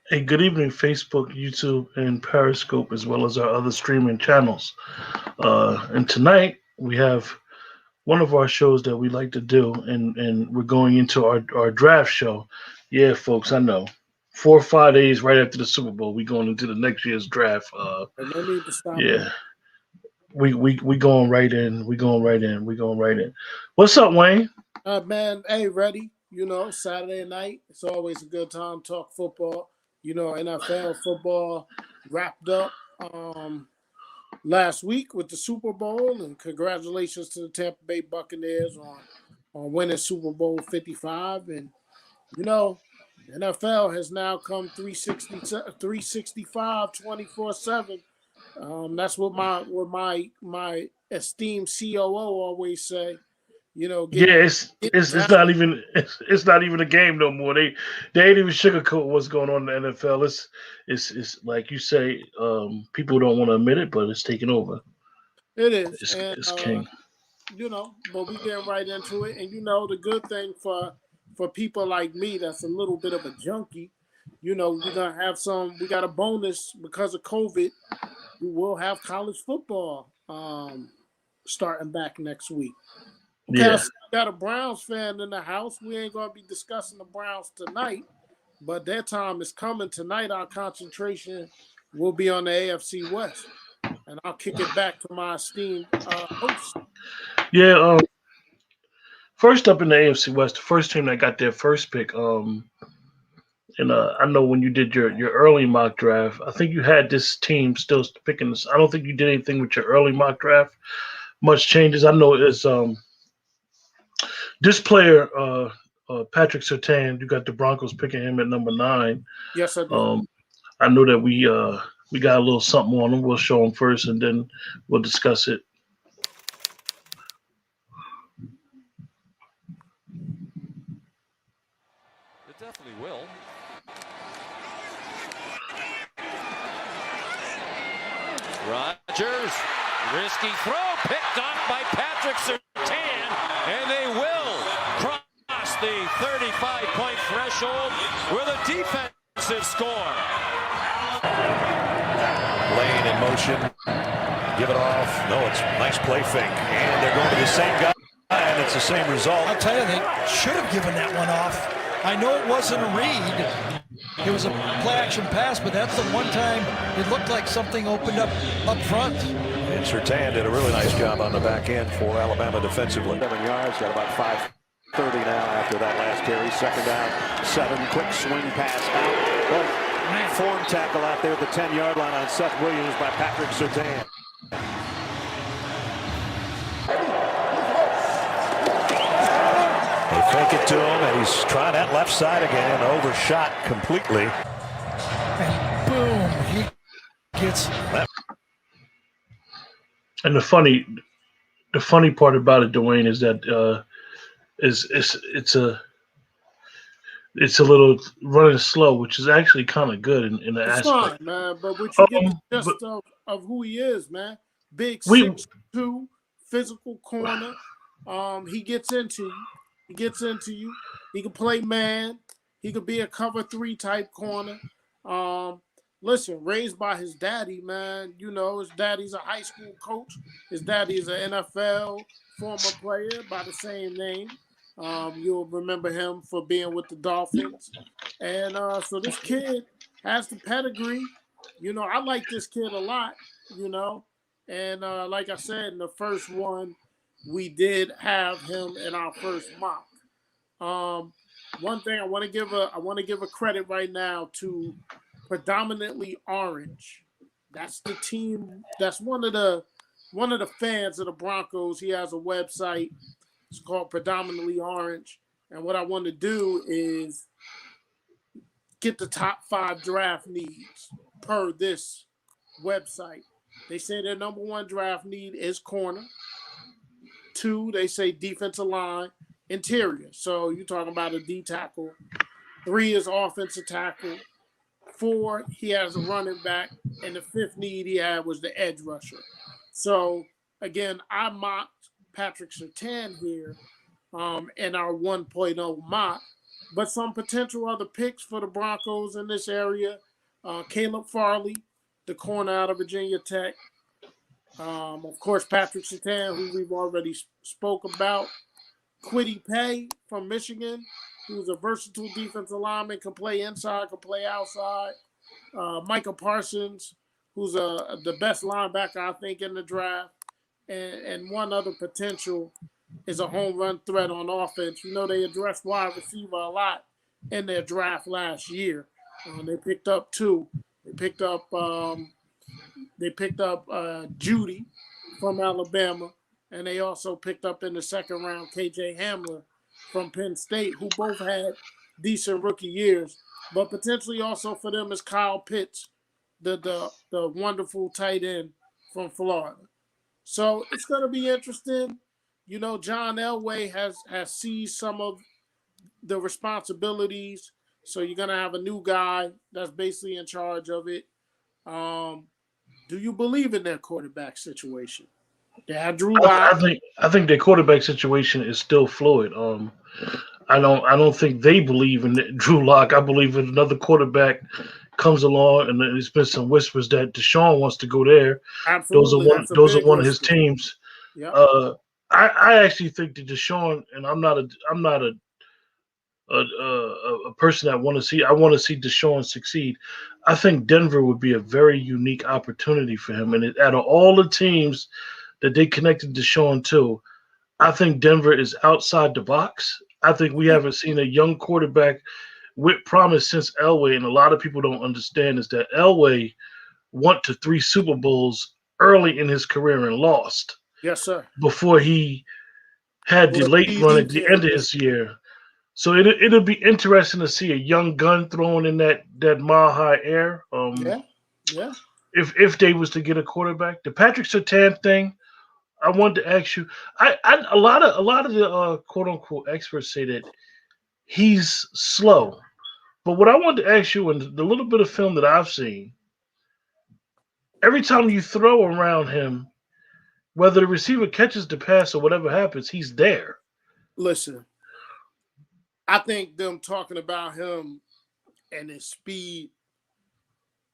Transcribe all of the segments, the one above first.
Hey, good evening, Facebook, YouTube, and Periscope, as well as our other streaming channels. And tonight we have one of our shows that we like to do, and we're going into our draft show. Yeah, folks, I know. 4 or 5 days right after the Super Bowl, we going into the next year's draft. And no need to stop. Yeah, we going right in. We going right in. We going right in. What's up, Wayne? Man, hey, ready? Saturday night. It's always a good time to talk football. NFL football wrapped up last week with the Super Bowl, and congratulations to the Tampa Bay Buccaneers on winning Super Bowl 55. And NFL has now come 365 24/7. That's what my esteemed COO always say. It's not even a game no more. They ain't even sugarcoat what's going on in the NFL. It's like you say, people don't want to admit it, but it's taking over. It is. It's king. But we get right into it. And the good thing for people like me that's a little bit of a junkie, we're gonna have we got a bonus because of COVID. We will have college football starting back next week. Yeah. Got a Browns fan in the house. We ain't going to be discussing the Browns tonight, but their time is coming. Tonight, our concentration will be on the AFC West, and I'll kick it back to my esteemed host. Yeah, first up in the AFC West, the first team that got their first pick, and I know when you did your early mock draft, I think you had this team still picking this. I don't think you did anything with your early mock draft. Much changes. I know it's this player, Patrick Surtain, you got the Broncos picking him at number 9. Yes, I do. I know that we got a little something on him. We'll show him first, and then we'll discuss it. It definitely will. Rodgers, risky throw, picked off by Patrick Surtain, and they will cross the 35-point threshold with a defensive score. Lane in motion, give it off. No, it's nice play fake, and they're going to the same guy, and it's the same result. I'll tell you, they should have given that one off. I know it wasn't a read. It was a play-action pass, but that's the one time it looked like something opened up front. And Surtain did a really nice job on the back end for Alabama defensively. 7 yards, got about 5:30 now after that last carry. Second down, 7, quick swing pass out. Form tackle out there at the 10-yard line on Seth Williams by Patrick Surtain. They fake it to him, and he's trying that left side again, overshot completely. And boom, he gets. And the funny part about it, Dwayne, is that it's a little running slow, which is actually kind of good in the aspect. Fine, man. But what you get the gist of who he is, man. Big 6'2", physical corner. He gets into you. He gets into you. He can play man. He could be a cover 3 type corner. Listen, raised by his daddy, man. His daddy's a high school coach. His daddy is an NFL former player by the same name. You'll remember him for being with the Dolphins. And so this kid has the pedigree. I like this kid a lot, And like I said, in the first one, we did have him in our first mock. One thing I want to give a credit right now to Predominantly Orange. That's the team. That's one of the fans of the Broncos. He has a website. It's called Predominantly Orange. And what I want to do is get the top 5 draft needs per this website. They say their number 1 draft need is corner. 2, they say defensive line, interior. So you're talking about a D tackle. 3 is offensive tackle. 4, he has a running back. And the 5th need he had was the edge rusher. So, again, I mocked Patrick Surtain here in our 1.0 mock. But some potential other picks for the Broncos in this area. Caleb Farley, the corner out of Virginia Tech. Of course, Patrick Surtain, who we've already spoke about. Kwity Paye from Michigan, who's a versatile defensive lineman, can play inside, can play outside. Micah Parsons, who's the best linebacker, I think, in the draft. And one other potential is a home run threat on offense. They addressed wide receiver a lot in their draft last year. They picked up 2. They picked up Judy from Alabama, and they also picked up in the second round KJ Hamler from Penn State, who both had decent rookie years. But potentially also for them is Kyle Pitts, the wonderful tight end from Florida. So it's going to be interesting. John Elway has seized some of the responsibilities. So you're going to have a new guy that's basically in charge of it. Do you believe in their quarterback situation? They have Drew Lock. I think their quarterback situation is still fluid. I don't think they believe in Drew Lock. I believe if another quarterback comes along, and there's been some whispers that Deshaun wants to go there. Absolutely. Those are one of his teams. Yep. I actually think that Deshaun, and I'm not a person that want to see Deshaun succeed. I think Denver would be a very unique opportunity for him. And out of all the teams that they connected Deshaun to, I think Denver is outside the box. I think we haven't seen a young quarterback with promise since Elway, and a lot of people don't understand is that Elway went to 3 Super Bowls early in his career and lost. Yes, sir. Before he had the late run at the end of his year. So it'll be interesting to see a young gun thrown in that mile high air. Yeah. If they was to get a quarterback, the Patrick Surtain thing, I wanted to ask you. A lot of the quote unquote experts say that he's slow, but what I wanted to ask you, in the little bit of film that I've seen, every time you throw around him, whether the receiver catches the pass or whatever happens, he's there. Listen, I think them talking about him and his speed,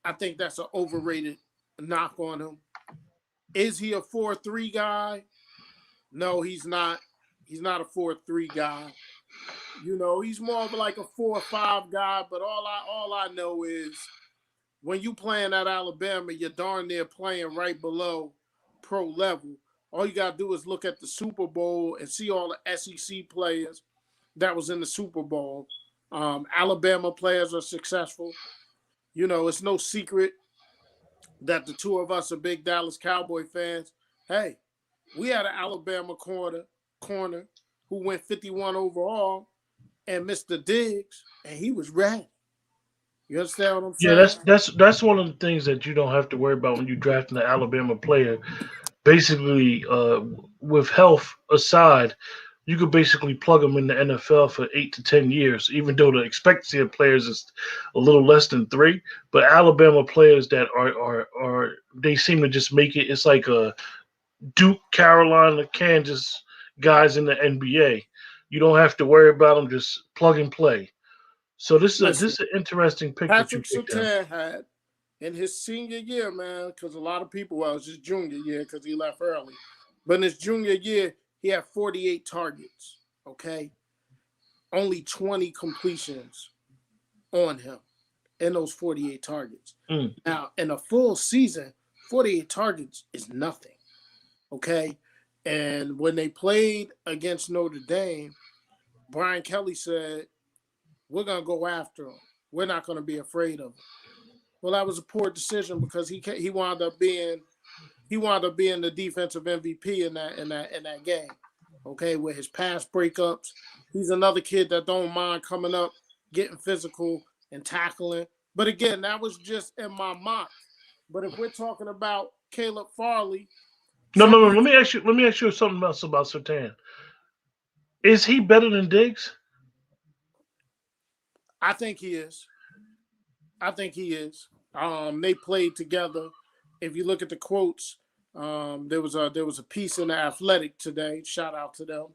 I think that's an overrated knock on him. Is he a 4.3 guy? No, he's not. He's not a 4.3 guy. He's more of like a 4.5 guy. But all I know is when you playing at Alabama, you're darn near playing right below pro level. All you gotta do is look at the Super Bowl and see all the SEC players that was in the Super Bowl. Alabama players are successful. It's no secret that the 2 of us are big Dallas Cowboy fans. Hey, we had an Alabama corner who went 51 overall and Mr. Diggs, and he was ready. You understand what I'm saying? Yeah, that's one of the things that you don't have to worry about when you drafting an Alabama player. Basically, with health aside, you could basically plug them in the NFL for 8 to 10 years, even though the expectancy of players is a little less than 3. But Alabama players that are they seem to just make it. It's like a Duke, Carolina, Kansas guys in the NBA. You don't have to worry about them; just plug and play. So this is an interesting pick. Patrick Surtain had in his senior year, man, because a lot of people, well, it was his junior year because he left early. But in his junior year, he had 48 targets, okay? only 20 completions on him in those 48 targets. Now, in a full season, 48 targets is nothing, okay? And when they played against Notre Dame, Brian Kelly said, we're going to go after him. We're not going to be afraid of him. Well, that was a poor decision because he wound up being the defensive MVP in that game. Okay, with his pass breakups, he's another kid that don't mind coming up, getting physical and tackling. But again, that was just in my mock. But if we're talking about Caleb Farley, no. Let me ask you something else about Surtain. Is he better than Diggs? I think he is. They played together. If you look at the quotes, there was a piece in the Athletic today. Shout out to them.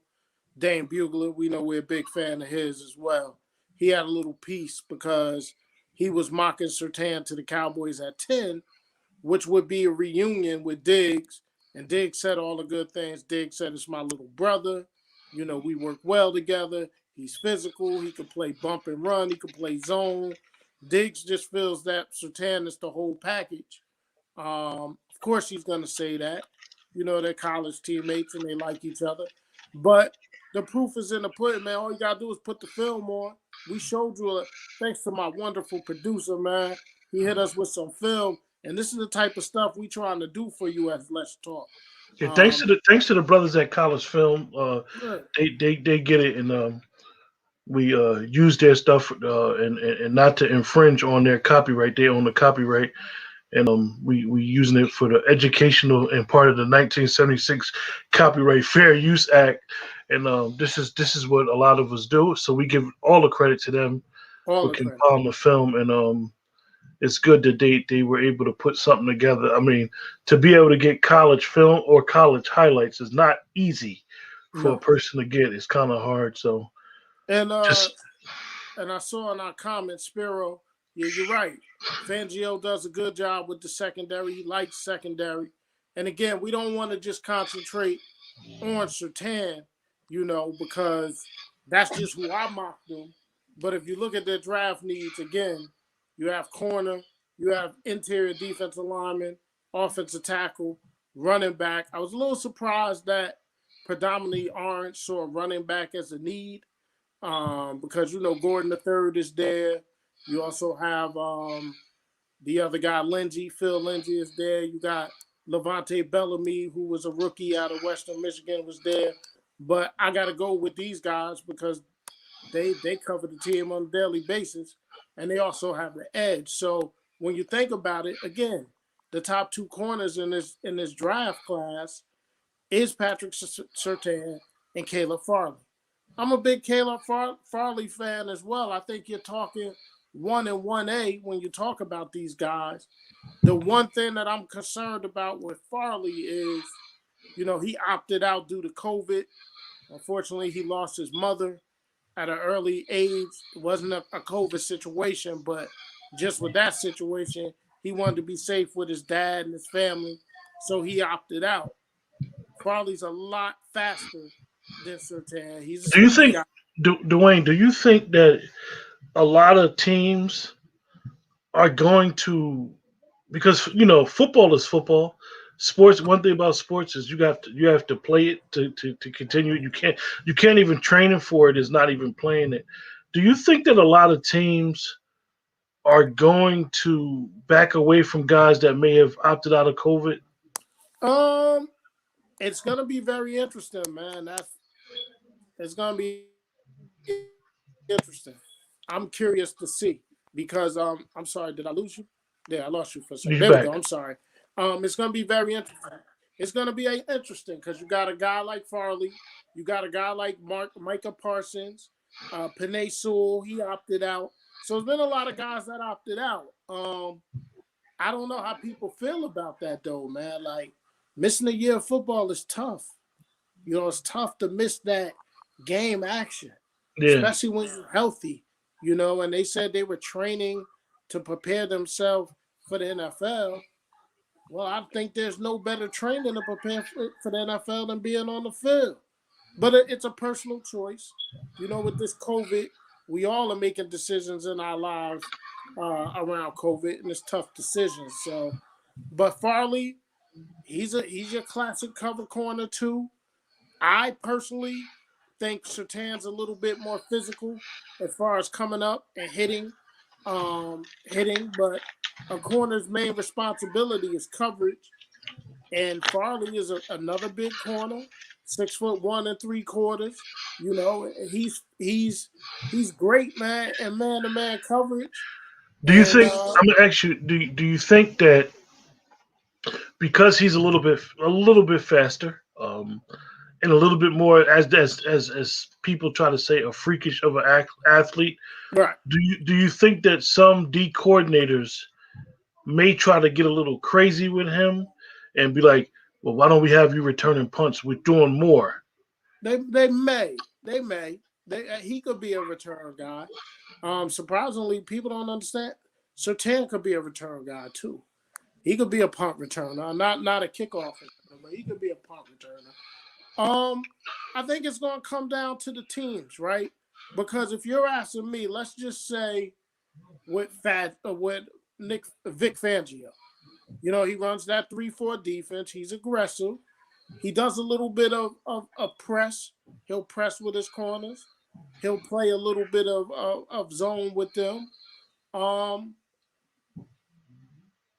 Dane Bugler, we know we're a big fan of his as well. He had a little piece because he was mocking Surtain to the Cowboys at 10, which would be a reunion with Diggs. And Diggs said all the good things. Diggs said, it's my little brother. You know, we work well together. He's physical. He can play bump and run. He can play zone. Diggs just feels that Surtain is the whole package. Of course, he's going to say that. You know, they're college teammates and they like each other. But the proof is in the pudding, man. All you got to do is put the film on. We showed you, thanks to my wonderful producer, man. He hit us with some film. And this is the type of stuff we trying to do for you at Let's Talk. Yeah, thanks to the brothers at College Film. They get it, and we use their stuff and not to infringe on their copyright. They own the copyright, and we using it for the educational and part of the 1976 Copyright Fair Use Act. And this is what a lot of us do. So we give all the credit to them for compiling the film, and it's good that they were able to put something together. I mean, to be able to get college film or college highlights is not easy for a person to get. It's kind of hard. So, and I saw in our comments, Spiro, yeah, you're right. Fangio does a good job with the secondary. He likes secondary. And again, we don't want to just concentrate on Surtain, you know, because that's just who I mocked them. But if you look at their draft needs, again, you have corner, you have interior defensive lineman, offensive tackle, running back. I was a little surprised that predominantly Orange saw running back as a need because, you know, Gordon III is there. You also have the other guy, Phil Lindsay is there. You got Levante Bellamy, who was a rookie out of Western Michigan, was there. But I got to go with these guys because they cover the team on a daily basis. And they also have the edge. So when you think about it, again, the top two corners in this draft class is Patrick Surtain and Caleb Farley. I'm a big Caleb Farley fan as well. I think you're talking 1 and 1A when you talk about these guys. The one thing that I'm concerned about with Farley is, you know, he opted out due to COVID. Unfortunately, he lost his mother at an early age. It wasn't a COVID situation, but just with that situation, he wanted to be safe with his dad and his family, so he opted out. Farley's a lot faster than Surtain. Do you think, Dwayne, do you think that a lot of teams are going to, because, you know, football is football. Sports. One thing about sports is you have to play it to continue. You can't even training for it is not even playing it. Do you think that a lot of teams are going to back away from guys that may have opted out of COVID? It's gonna be very interesting, man. It's gonna be interesting. I'm curious to see because I'm sorry, did I lose you? Yeah, I lost you for a second. There we go. I'm sorry. It's going to be very interesting. It's going to be interesting because you got a guy like Farley. You got a guy like Micah Parsons. Penei Sewell, he opted out. So there's been a lot of guys that opted out. I don't know how people feel about that, though, man. Like, missing a year of football is tough. You know, it's tough to miss that game action, especially when you're healthy, you know, and they said they were training to prepare themselves for the NFL. Well, I think there's no better training to prepare for the NFL than being on the field. But it's a personal choice. You know, with this COVID, we all are making decisions in our lives around COVID, and it's tough decisions. So, but Farley, he's your classic cover corner too. I personally think Surtain's a little bit more physical as far as coming up and hitting, but a corner's main responsibility is coverage. And Farley is another big corner, 6'1 3/4". You know, he's great, man, and man-to-man coverage. Do you And think? I'm gonna ask you. Do you think that because he's a little bit faster, and a little bit more as people try to say a freakish of an athlete? right, Do you think that some D coordinators may try to get a little crazy with him and be like, well, why don't we have you returning punts? We're doing more. they may he could be a return guy. Surprisingly, people don't understand. Surtain could be a return guy too. He could be a punt returner, not a kickoff returner, but he could be a punt returner. I think it's going to come down to the teams, right? Because if you're asking me, let's just say with Vic Fangio, you know, he runs that 3-4 defense. He's aggressive. He does a little bit of press. He'll press with his corners. He'll play a little bit of zone with them.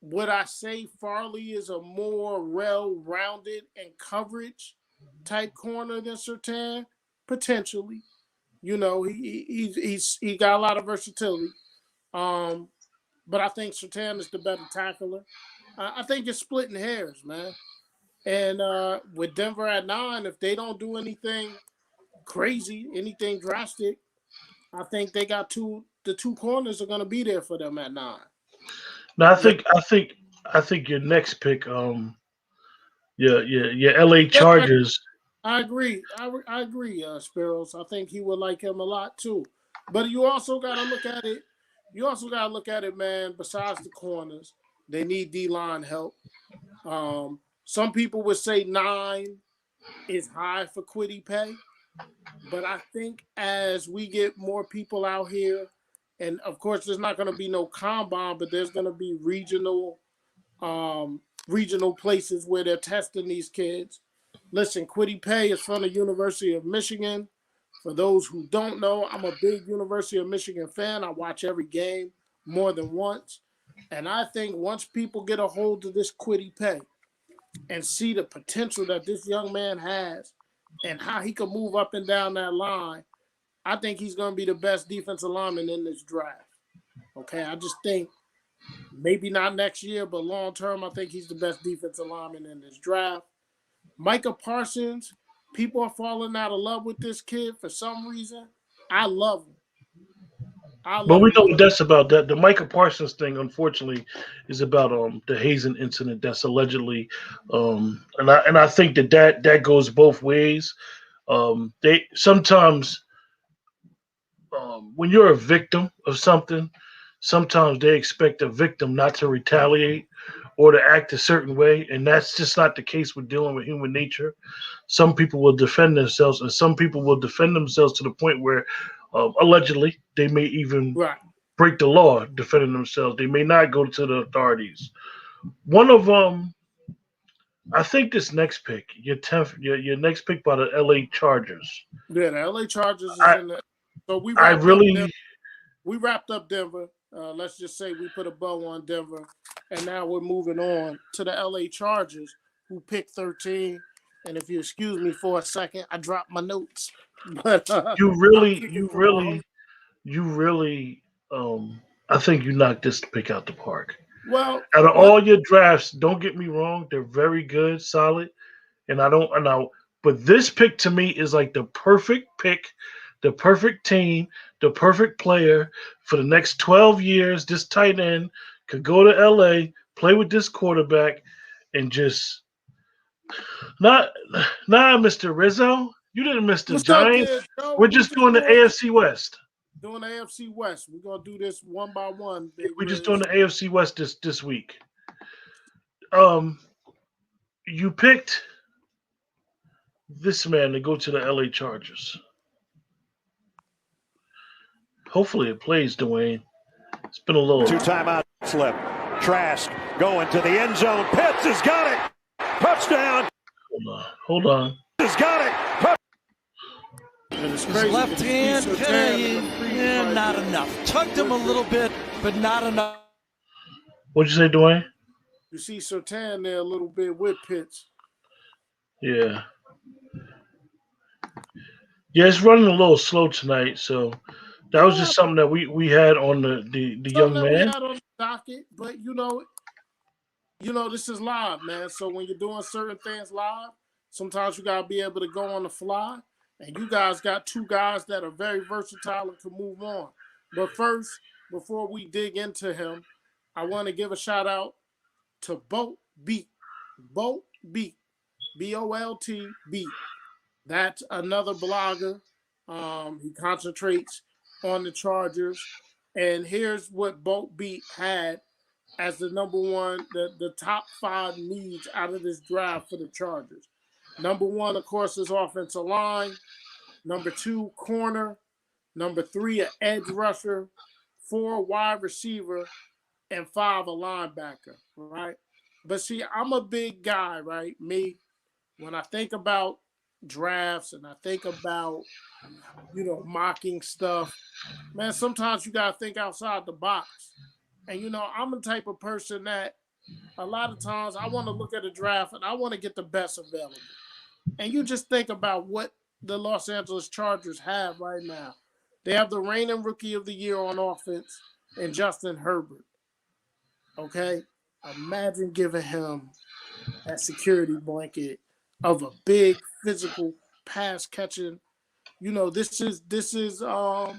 Would I say Farley is a more well-rounded and coverage type corner than Surtain? Potentially. You know, he got a lot of versatility. But I think Surtain is the better tackler. I think it's splitting hairs, man. And with Denver at 9, if they don't do anything crazy, anything drastic, I think they got the two corners are going to be there for them at 9. Now I think your next pick, your LA Chargers. I agree. I agree, Spiros. I think he would like him a lot too. But you also got to look at it. You also got to look at it, man. Besides the corners, they need D-line help. Some people would say 9 is high for Kwity Paye, but I think as we get more people out here, and of course there's not going to be no combine, but there's going to be regional places where they're testing these kids. Listen, Kwity Paye is from the University of Michigan. For those who don't know, I'm a big University of Michigan fan. I watch every game more than once. And I think once people get a hold of this Kwity Paye and see the potential that this young man has and how he can move up and down that line, I think he's going to be the best defensive lineman in this draft. Okay, I just think maybe not next year, but long term, I think he's the best defensive lineman in this draft. Micah Parsons, people are falling out of love with this kid for some reason. I love him. But we know what that's about. That the Micah Parsons thing, unfortunately, is about the hazing incident that's allegedly, and I think that goes both ways. They sometimes, when you're a victim of something, sometimes they expect a victim not to retaliate or to act a certain way, and that's just not the case with dealing with human nature. Some people will defend themselves, and some people will defend themselves to the point where, allegedly, they may even break the law defending themselves. They may not go to the authorities. One of I think this next pick, your next pick by the LA Chargers. Yeah, the LA Chargers is in there. So we wrapped up Denver. Let's just say we put a bow on Denver, and now we're moving on to the LA Chargers, who picked 13. And if you excuse me for a second, I dropped my notes. But you really, I think you knocked this pick out the park. Well, out of all your drafts, don't get me wrong, they're very good, solid, but this pick to me is like the perfect pick, the perfect team, the perfect player for the next 12 years. This tight end could go to LA, play with this quarterback, and just not Mr. Rizzo. You didn't miss the Giants. We're just doing the AFC West. Doing the AFC West. We're gonna do this one by one. We're just doing the AFC West this week. You picked this man to go to the LA Chargers. Hopefully it plays, Dwayne. It's been a little. 2 timeout slip. Trask going to the end zone. Pitts has got it. Touchdown. Hold on. Has got it. His left hand, not enough. Tugged him a little bit, but not enough. What'd you say, Dwayne? You see Surtain there a little bit with Pitts. Yeah. Yeah, it's running a little slow tonight, so that was just something that we had on the young man. We had on the docket, but you know, this is live, man. So when you're doing certain things live, sometimes you gotta be able to go on the fly. And you guys got 2 guys that are very versatile and can move on. But first, before we dig into him, I want to give a shout out to Bolt Beat. Bolt Beat. Bolt Beat. That's another blogger. He concentrates on the Chargers. And here's what Bolt Beat had as the number one, the top 5 needs out of this draft for the Chargers. Number 1, of course, is offensive line. Number 2, corner. Number 3, an edge rusher. 4, wide receiver. And 5, a linebacker, right? But see, I'm a big guy, right? Me, when I think about drafts and I think about, mocking stuff, man, sometimes you got to think outside the box. And, I'm the type of person that a lot of times I want to look at a draft and I want to get the best available. And you just think about what the Los Angeles Chargers have right now. They have the reigning rookie of the year on offense and Justin Herbert. Okay? Imagine giving him that security blanket of a big physical pass catching. This is the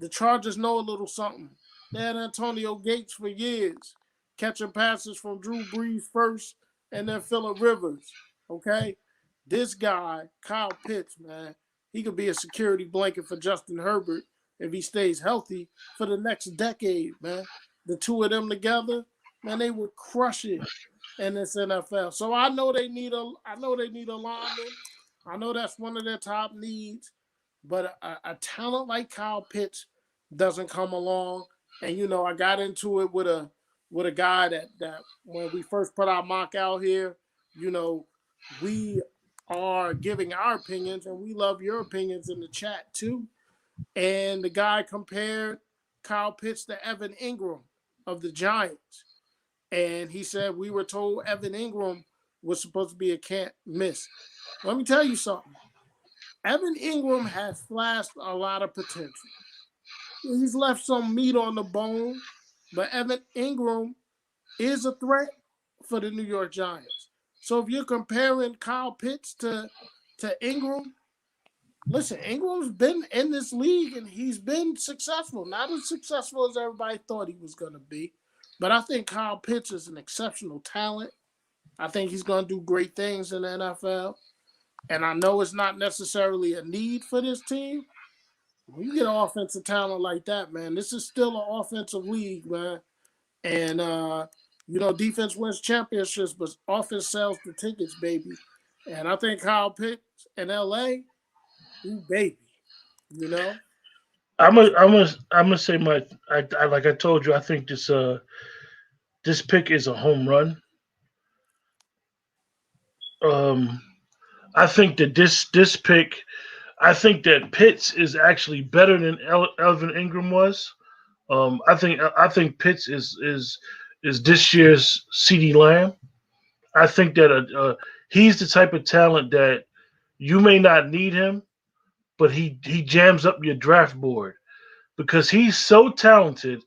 Chargers know a little something. They had Antonio Gates for years, catching passes from Drew Brees first and then Phillip Rivers. Okay? This guy, Kyle Pitts, man, he could be a security blanket for Justin Herbert if he stays healthy for the next decade, man. The 2 of them together, man, they would crush it in this NFL. So I know they need a lineman. I know that's one of their top needs, but a talent like Kyle Pitts doesn't come along. And I got into it with a guy that when we first put our mock out here, we are giving our opinions, and we love your opinions in the chat too. And the guy compared Kyle Pitts to Evan Ingram of the Giants. And he said, we were told Evan Ingram was supposed to be a can't miss. Let me tell you something. Evan Ingram has flashed a lot of potential. He's left some meat on the bone, but Evan Ingram is a threat for the New York Giants. So if you're comparing Kyle Pitts to Ingram, listen, Ingram's been in this league and he's been successful. Not as successful as everybody thought he was going to be, but I think Kyle Pitts is an exceptional talent. I think he's going to do great things in the NFL. And I know it's not necessarily a need for this team. When you get an offensive talent like that, man, this is still an offensive league, man. And, defense wins championships, but offense sells the tickets, baby. And I think Kyle Pitts in L.A., baby, I'm gonna say like I told you, I think this pick is a home run. I think that this pick, I think that Pitts is actually better than Evan Ingram was. I think Pitts is this year's CeeDee Lamb. I think that he's the type of talent that you may not need him, but he jams up your draft board because he's so talented.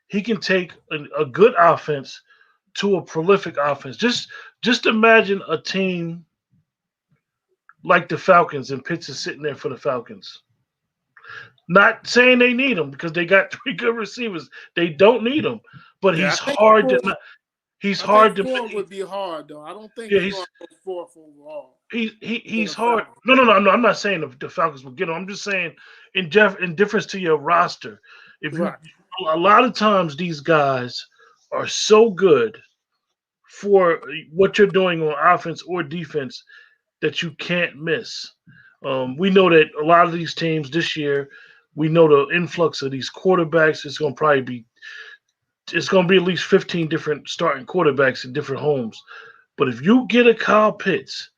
He can take a good offense to a prolific offense. Just imagine a team like the Falcons and Pitts is sitting there for the Falcons. Not saying they need him because they got 3 good receivers. They don't need him, but he's hard to. He's hard to. Four would be hard though. I don't think he's going to go 4th overall. He's hard. No. I'm not saying the Falcons will get him. I'm just saying in difference to your roster. A lot of times these guys are so good for what you're doing on offense or defense that you can't miss. We know that a lot of these teams this year, we know the influx of these quarterbacks is going to probably be it's going to be at least 15 different starting quarterbacks in different homes. But if you get a Kyle Pitts,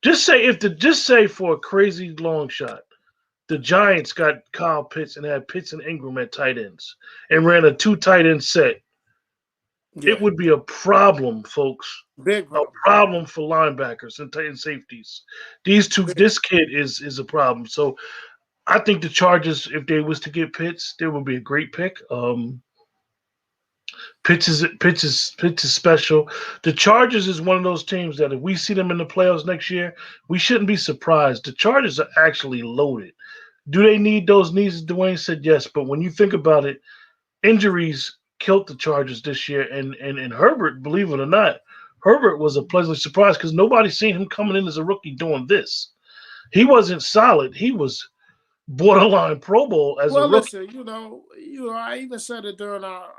just say for a crazy long shot, the Giants got Kyle Pitts and had Pitts and Ingram at tight ends and ran a 2 tight end set, it would be a problem, folks. Big problem. A problem for linebackers and safeties. This kid is a problem. So I think the Chargers, if they was to get Pitts, they would be a great pick. Pitts is special. The Chargers is one of those teams that if we see them in the playoffs next year, we shouldn't be surprised. The Chargers are actually loaded. Do they need those needs? Dwayne said yes, but when you think about it, injuries killed the Chargers this year, and Herbert, believe it or not, Herbert was a pleasant surprise because nobody seen him coming in as a rookie doing this. He wasn't solid. He was borderline Pro Bowl as a rookie. Listen, you know, I even said it during our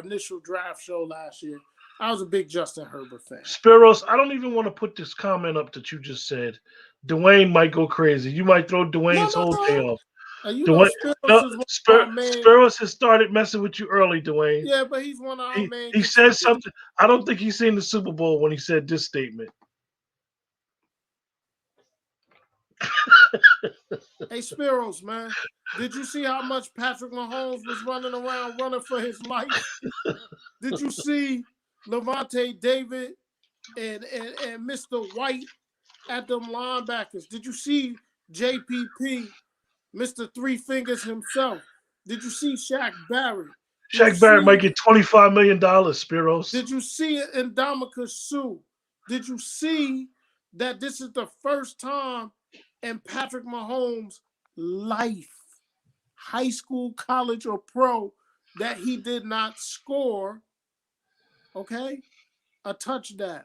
initial draft show last year. I was a big Justin Herbert fan. Spiros, I don't even want to put this comment up that you just said. Dwayne might go crazy. You might throw Dwayne's whole day off. Spiros has started messing with you early, Dwayne. Yeah, but he's one of our main. He said something. I don't think he's seen the Super Bowl when he said this statement. Hey, Spiros, man, did you see how much Patrick Mahomes was running for his life? Did you see Levante David and Mr. White at them linebackers? Did you see JPP, Mr. Three Fingers himself? Did you see Shaq Barrett? Shaq Barrett might get $25 million, Spiros. Did you see it in Ndamukong Suh? Did you see that this is the first time in Patrick Mahomes' life, high school, college, or pro, that he did not score, a touchdown?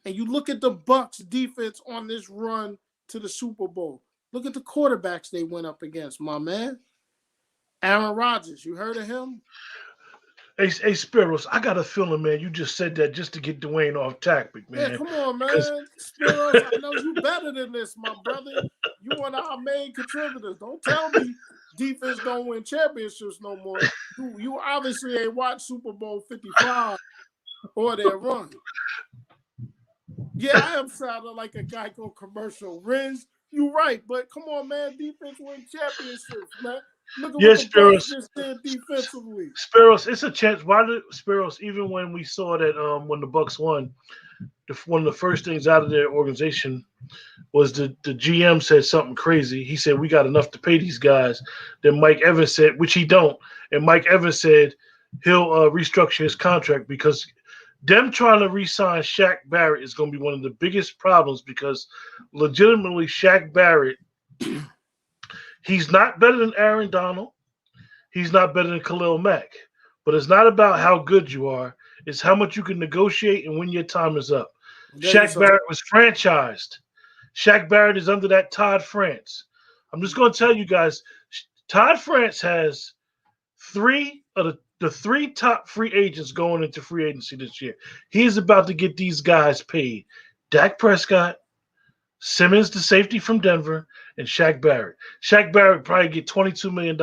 And you look at the Bucs defense on this run to the Super Bowl. Look at the quarterbacks they went up against, my man. Aaron Rodgers, you heard of him? Hey, Spiros, I got a feeling, man, you just said that just to get Dwayne off topic, man. Yeah, come on, man. Spiros, I know you better than this, my brother. You one of our main contributors. Don't tell me defense don't win championships no more. You obviously ain't watched Super Bowl 55 or their run. Yeah, I am sounding like a Geico commercial. Riz, you right, but come on, man. Defense win championships, man. Look at what the Bucs just did defensively. Spiros, it's a chance. Why did Spiros, even when we saw that when the Bucs won, one of the first things out of their organization was the GM said something crazy. He said, we got enough to pay these guys. Then Mike Evans said, which he don't. And Mike Evans said he'll restructure his contract because them trying to re-sign Shaq Barrett is going to be one of the biggest problems because legitimately Shaq Barrett, he's not better than Aaron Donald. He's not better than Khalil Mack. But it's not about how good you are. It's how much you can negotiate and when your time is up. Shaq Barrett was franchised. Shaq Barrett is under that Todd France. I'm just going to tell you guys, Todd France has three of the three top free agents going into free agency this year. He's about to get these guys paid. Dak Prescott, Simmons, the safety from Denver, and Shaq Barrett. Shaq Barrett probably get $22 million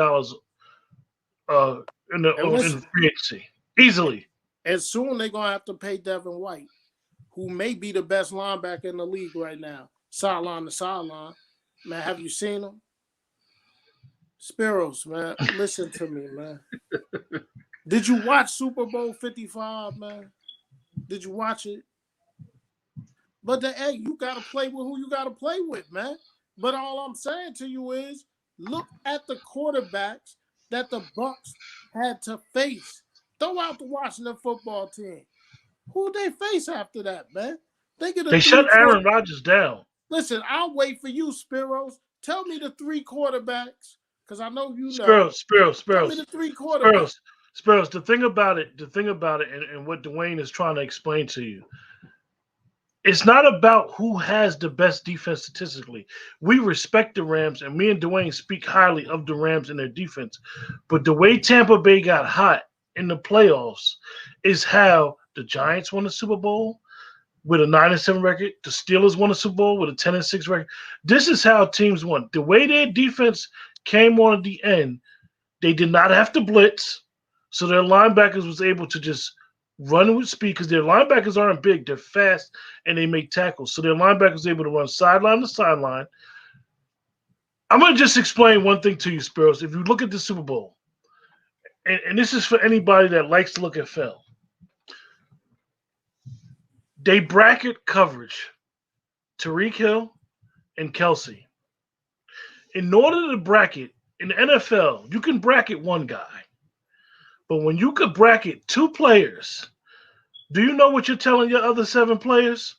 in free agency. Easily. And soon they're going to have to pay Devin White, who may be the best linebacker in the league right now. Sideline to sideline. Man, have you seen him? Spiros, man, listen to me, man. Did you watch Super Bowl 55, man? Did you watch it? But you got to play with who you got to play with, man. But all I'm saying to you is look at the quarterbacks that the Bucs had to face. Throw out the Washington football team. Who they face after that, man? They shut Aaron Rodgers down. Listen, I'll wait for you, Spiros. Tell me the three quarterbacks, because I know you know. Spiros. Tell me the three quarterbacks. Spiros, the thing about it, and what Dwayne is trying to explain to you, it's not about who has the best defense statistically. We respect the Rams, and me and Dwayne speak highly of the Rams and their defense. But the way Tampa Bay got hot in the playoffs is how the Giants won the Super Bowl, with a 9-7 record. The Steelers won a Super Bowl with a 10-6 record. This is how teams won. The way their defense came on at the end, they did not have to blitz, so their linebackers was able to just run with speed because their linebackers aren't big. They're fast, and they make tackles. So their linebackers was able to run sideline to sideline. I'm going to just explain one thing to you, Spiros. If you look at the Super Bowl, and this is for anybody that likes to look at film, they bracket coverage Tyreek Hill and Kelsey. In order to bracket, in the NFL, you can bracket one guy. But when you could bracket two players, do you know what you're telling your other 7 players?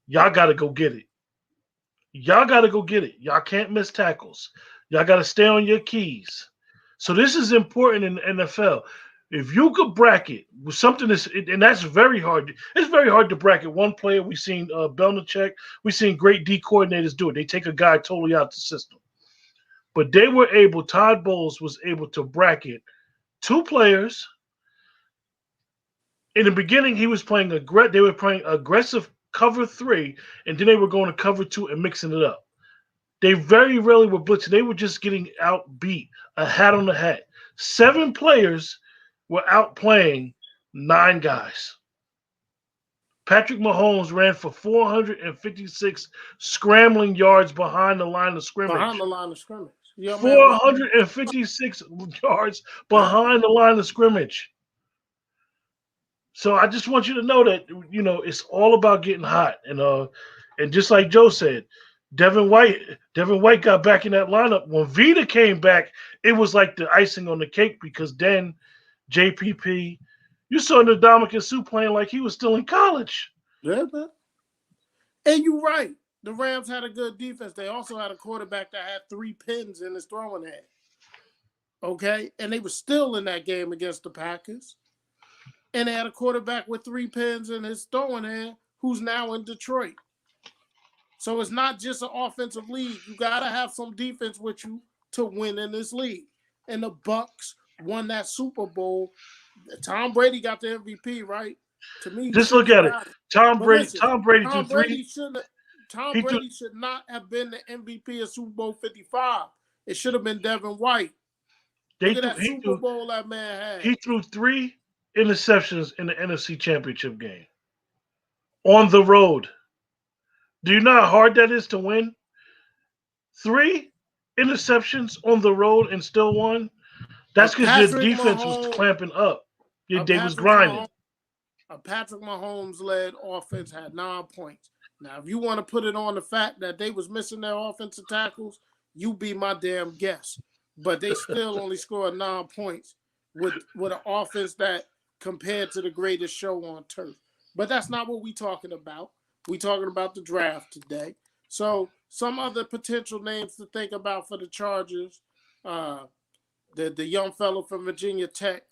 Y'all got to go get it. Y'all got to go get it. Y'all can't miss tackles. Y'all got to stay on your keys. So this is important in the NFL. If you could bracket with something that's, and that's very hard. It's very hard to bracket one player. We've seen Belichick. We've seen great D coordinators do it. They take a guy totally out the system. But they were able, Todd Bowles was able to bracket 2 players. In the beginning, they were playing aggressive cover 3, and then they were going to cover 2 and mixing it up. They very rarely were blitzing. They were just getting outbeat, a hat on the hat. 7 players were outplaying 9 guys. Patrick Mahomes ran for 456 scrambling yards behind the line of scrimmage. 456 yards behind the line of scrimmage. So I just want you to know that, it's all about getting hot. And just like Joe said, Devin White got back in that lineup. When Vita came back, it was like the icing on the cake because then JPP, you saw Ndamukong Suh playing like he was still in college. Yeah, man. And you're right. The Rams had a good defense. They also had a quarterback that had 3 pins in his throwing hand. Okay? And they were still in that game against the Packers. And they had a quarterback with 3 pins in his throwing hand who's now in Detroit. So it's not just an offensive league. You got to have some defense with you to win in this league. And the Bucs won that Super Bowl. Tom Brady got the MVP, right? To me, just look at it. Tom Brady should not have been the MVP of Super Bowl 55. It should have been Devin White. Look at that Super Bowl that man had. He threw 3 interceptions in the NFC Championship game on the road. Do you know how hard that is to win? 3 interceptions on the road and still won? That's because your defense was clamping up. They was grinding. A Patrick Mahomes-led offense had 9 points. Now, if you want to put it on the fact that they was missing their offensive tackles, you be my damn guest. But they still only scored 9 points with an offense that compared to the greatest show on turf. But that's not what we talking about. We talking about the draft today. So some other potential names to think about for the Chargers. The young fellow from Virginia Tech,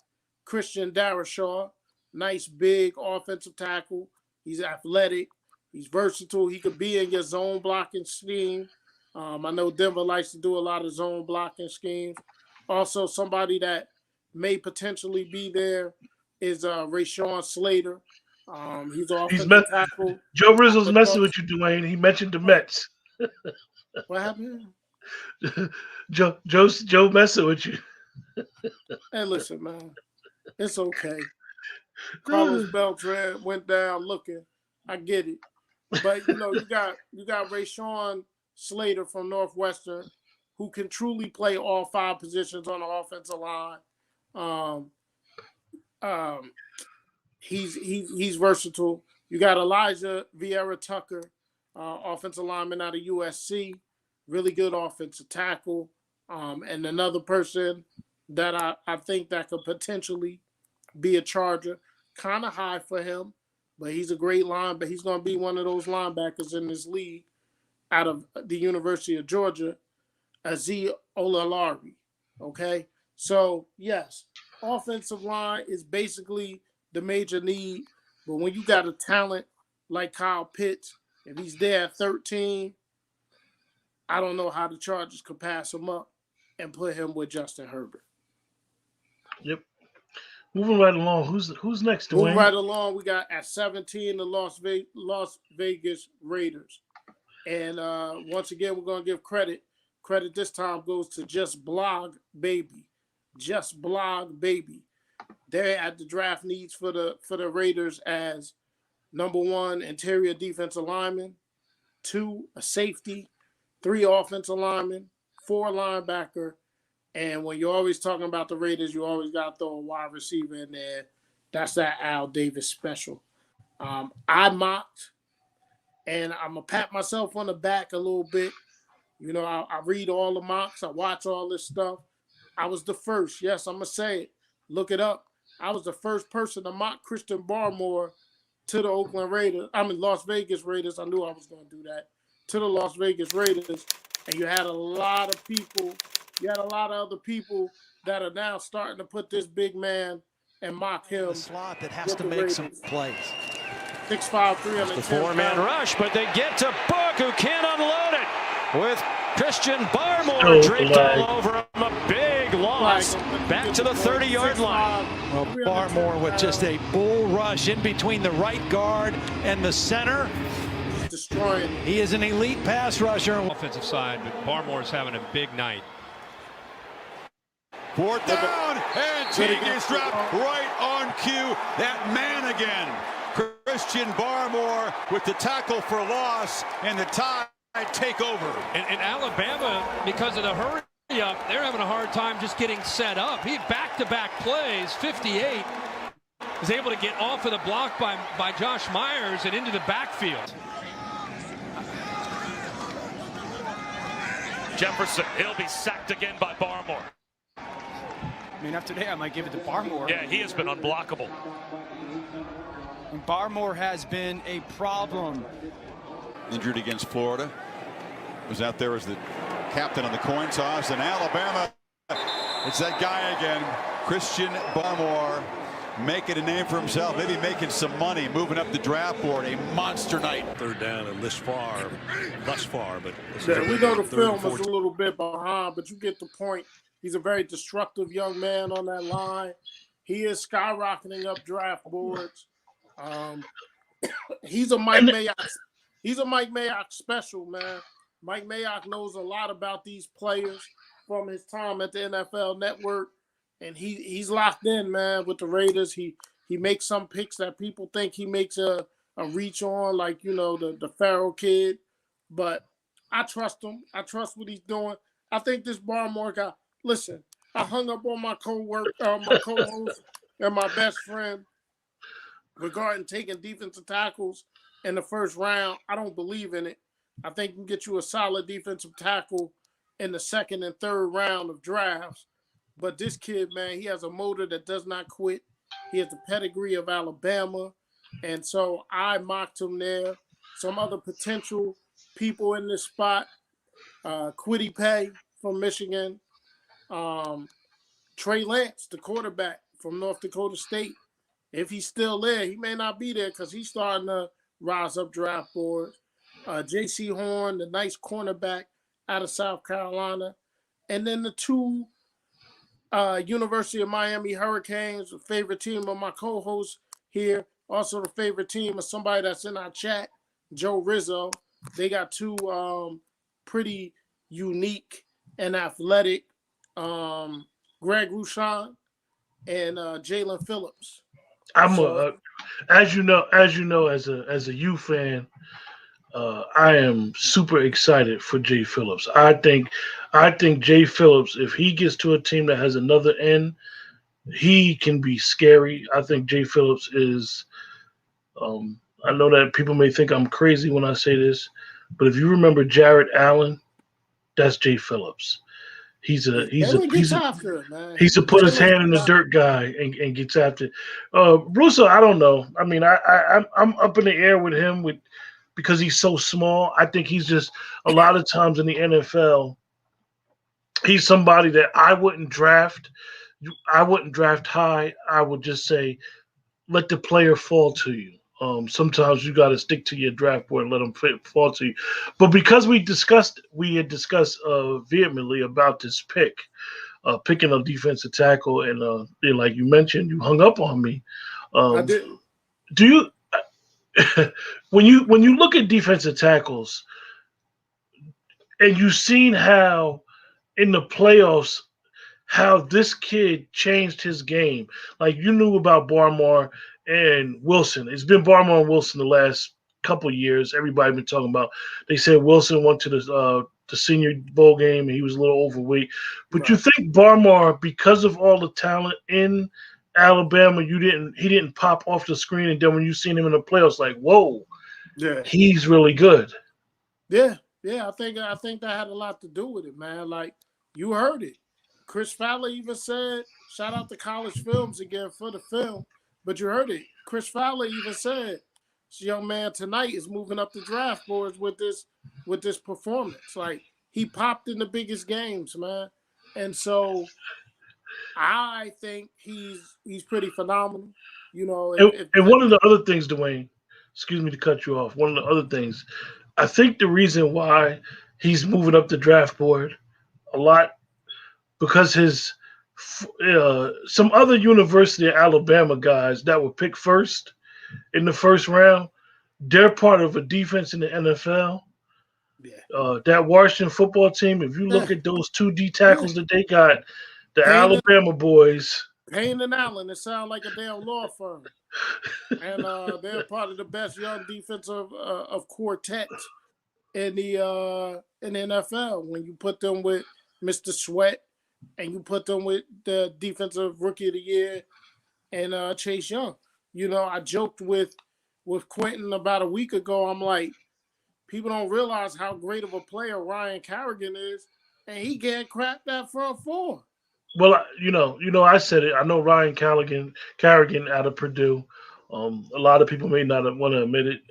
Christian Darrisaw. Nice, big offensive tackle. He's athletic. He's versatile. He could be in your zone blocking scheme. I know Denver likes to do a lot of zone blocking schemes. Also, somebody that may potentially be there is Rashawn Slater. He's offensive tackle. Joe Rizzo's messing with you, Dwayne. He mentioned the Mets. What happened? Joe messing with you. Hey, listen, man. It's okay. Carlos Beltran went down looking. I get it. But, you got Rashawn Slater from Northwestern who can truly play all 5 positions on the offensive line. He's versatile. You got Elijah Vieira Tucker, offensive lineman out of USC, really good offensive tackle. And another person that I think that could potentially be a Charger, kind of high for him, but he's a great linebacker. He's going to be one of those linebackers in this league out of the University of Georgia, Azeez Ojulari. Okay? So, yes, offensive line is basically the major need, but when you got a talent like Kyle Pitts, if he's there at 13, I don't know how the Chargers could pass him up and put him with Justin Herbert. Yep. moving right along. Who's next, Dwayne? Moving right along, we got at 17 the Las Vegas Raiders. And once again, we're going to give credit. Credit this time goes to Just Blog Baby. Just Blog Baby. They're at the draft needs for the Raiders as number 1, interior defensive lineman, 2, a safety, 3, offensive lineman, 4, linebacker. And when you're always talking about the Raiders, you always got to throw a wide receiver in there. That's that Al Davis special. I mocked, and I'm going to pat myself on the back a little bit. You know, I read all the mocks. I watch all this stuff. I was the first. Yes, I'm going to say it. Look it up. I was the first person to mock Christian Barmore to the Las Vegas Raiders. I knew I was going to do that. To the Las Vegas Raiders. And you had a lot of people. You had a lot of other people that are now starting to put this big man and mock him. The slot that has to make some plays. 6'5", 310 The 4-man rush, but they get to Book, who can't unload it with Christian Barmore draped all over him. A big loss back to the 30-yard line. Well, Barmore with just a bull rush in between the right guard and the center. Destroying. He is an elite pass rusher. Offensive side, but Barmore's having a big night. 4th down, and Teague is dropped right on cue. That man again. Christian Barmore with the tackle for loss, and the Tide take over. And Alabama, because of the hurry up, they're having a hard time just getting set up. He had back-to-back plays, 58. Was able to get off of the block by Josh Myers and into the backfield. Jefferson, he'll be sacked again by Barmore. I mean, after today, I might give it to Barmore. Yeah, he has been unblockable. And Barmore has been a problem. Injured against Florida. Was out there as the captain on the coin toss. And Alabama, it's that guy again, Christian Barmore, making a name for himself, maybe making some money, moving up the draft board. A monster night. 3rd down and thus far, but we know the film is a little bit behind, but you get the point. He's a very destructive young man on that line. He is skyrocketing up draft boards. He's a Mike Mayock. He's a Mike Mayock special, man. Mike Mayock knows a lot about these players from his time at the NFL Network, and he's locked in, man, with the Raiders. He makes some picks that people think he makes a reach on, like, you know, the Farrell kid. But I trust him. I trust what he's doing. I think this Barmore guy. Listen, I hung up on my co-host and my best friend regarding taking defensive tackles in the first round. I don't believe in it. I think you can get you a solid defensive tackle in the 2nd and 3rd round of drafts. But this kid, man, he has a motor that does not quit. He has the pedigree of Alabama. And so I mocked him there. Some other potential people in this spot, Kwity Paye from Michigan. Trey Lance, the quarterback from North Dakota State. If he's still there, he may not be there because he's starting to rise up draft boards. J.C. Horn, the nice cornerback out of South Carolina. And then the 2 University of Miami Hurricanes, the favorite team of my co-host here. Also the favorite team of somebody that's in our chat, Joe Rizzo. They got 2 pretty unique and athletic Greg Rushan and Jalen Phillips. As you know, as a U fan, I am super excited for Jay Phillips. I think Jay Phillips, if he gets to a team that has another end, he can be scary. I think Jay Phillips is. I know that people may think I'm crazy when I say this, but if you remember Jared Allen, that's Jay Phillips. He's a put his hand in the dirt guy and gets after it. Russo, I don't know. I mean, I'm up in the air with him because he's so small. I think he's just a lot of times in the NFL, he's somebody that I wouldn't draft. I wouldn't draft high. I would just say, let the player fall to you. Sometimes you got to stick to your draft board and let them fall to you. But because we had discussed vehemently about this pick, picking a defensive tackle, and like you mentioned, you hung up on me. I did. Do you when you look at defensive tackles and you've seen how in the playoffs how this kid changed his game? Like you knew about Barmore and Wilson. It's been Barmore and Wilson the last couple years. Everybody been talking about. They said Wilson went to the Senior Bowl game and he was a little overweight. But you think Barmore, because of all the talent in Alabama, he didn't pop off the screen, and then when you seen him in the playoffs, like whoa, Yeah, he's really good. yeah. I think that had a lot to do with it, man. Like you heard it. Chris Fowler even said, shout out to College Films again for the film, but you heard it. Chris Fowler even said, this young man tonight is moving up the draft boards with this performance. Like he popped in the biggest games, man. And so I think he's pretty phenomenal. You know, And one of the other things, Dwayne, excuse me to cut you off. One of the other things, I think the reason why he's moving up the draft board a lot because his some other University of Alabama guys that were picked first in the first round, they're part of a defense in the NFL. That Washington football team, if you look at those two D tackles that they got, the Alabama boys. Payne and Allen, it sounds like a damn law firm. And they're part of the best young defensive of quartets in the NFL. When you put them with Mr. Sweat and you put them with the defensive rookie of the year and Chase Young. You know, I joked with Quentin about a week ago. I'm like, people don't realize how great of a player Ryan Kerrigan is, and he can't crack that front four. Well, I said it. I know Ryan Kerrigan out of Purdue. A lot of people may not want to admit it.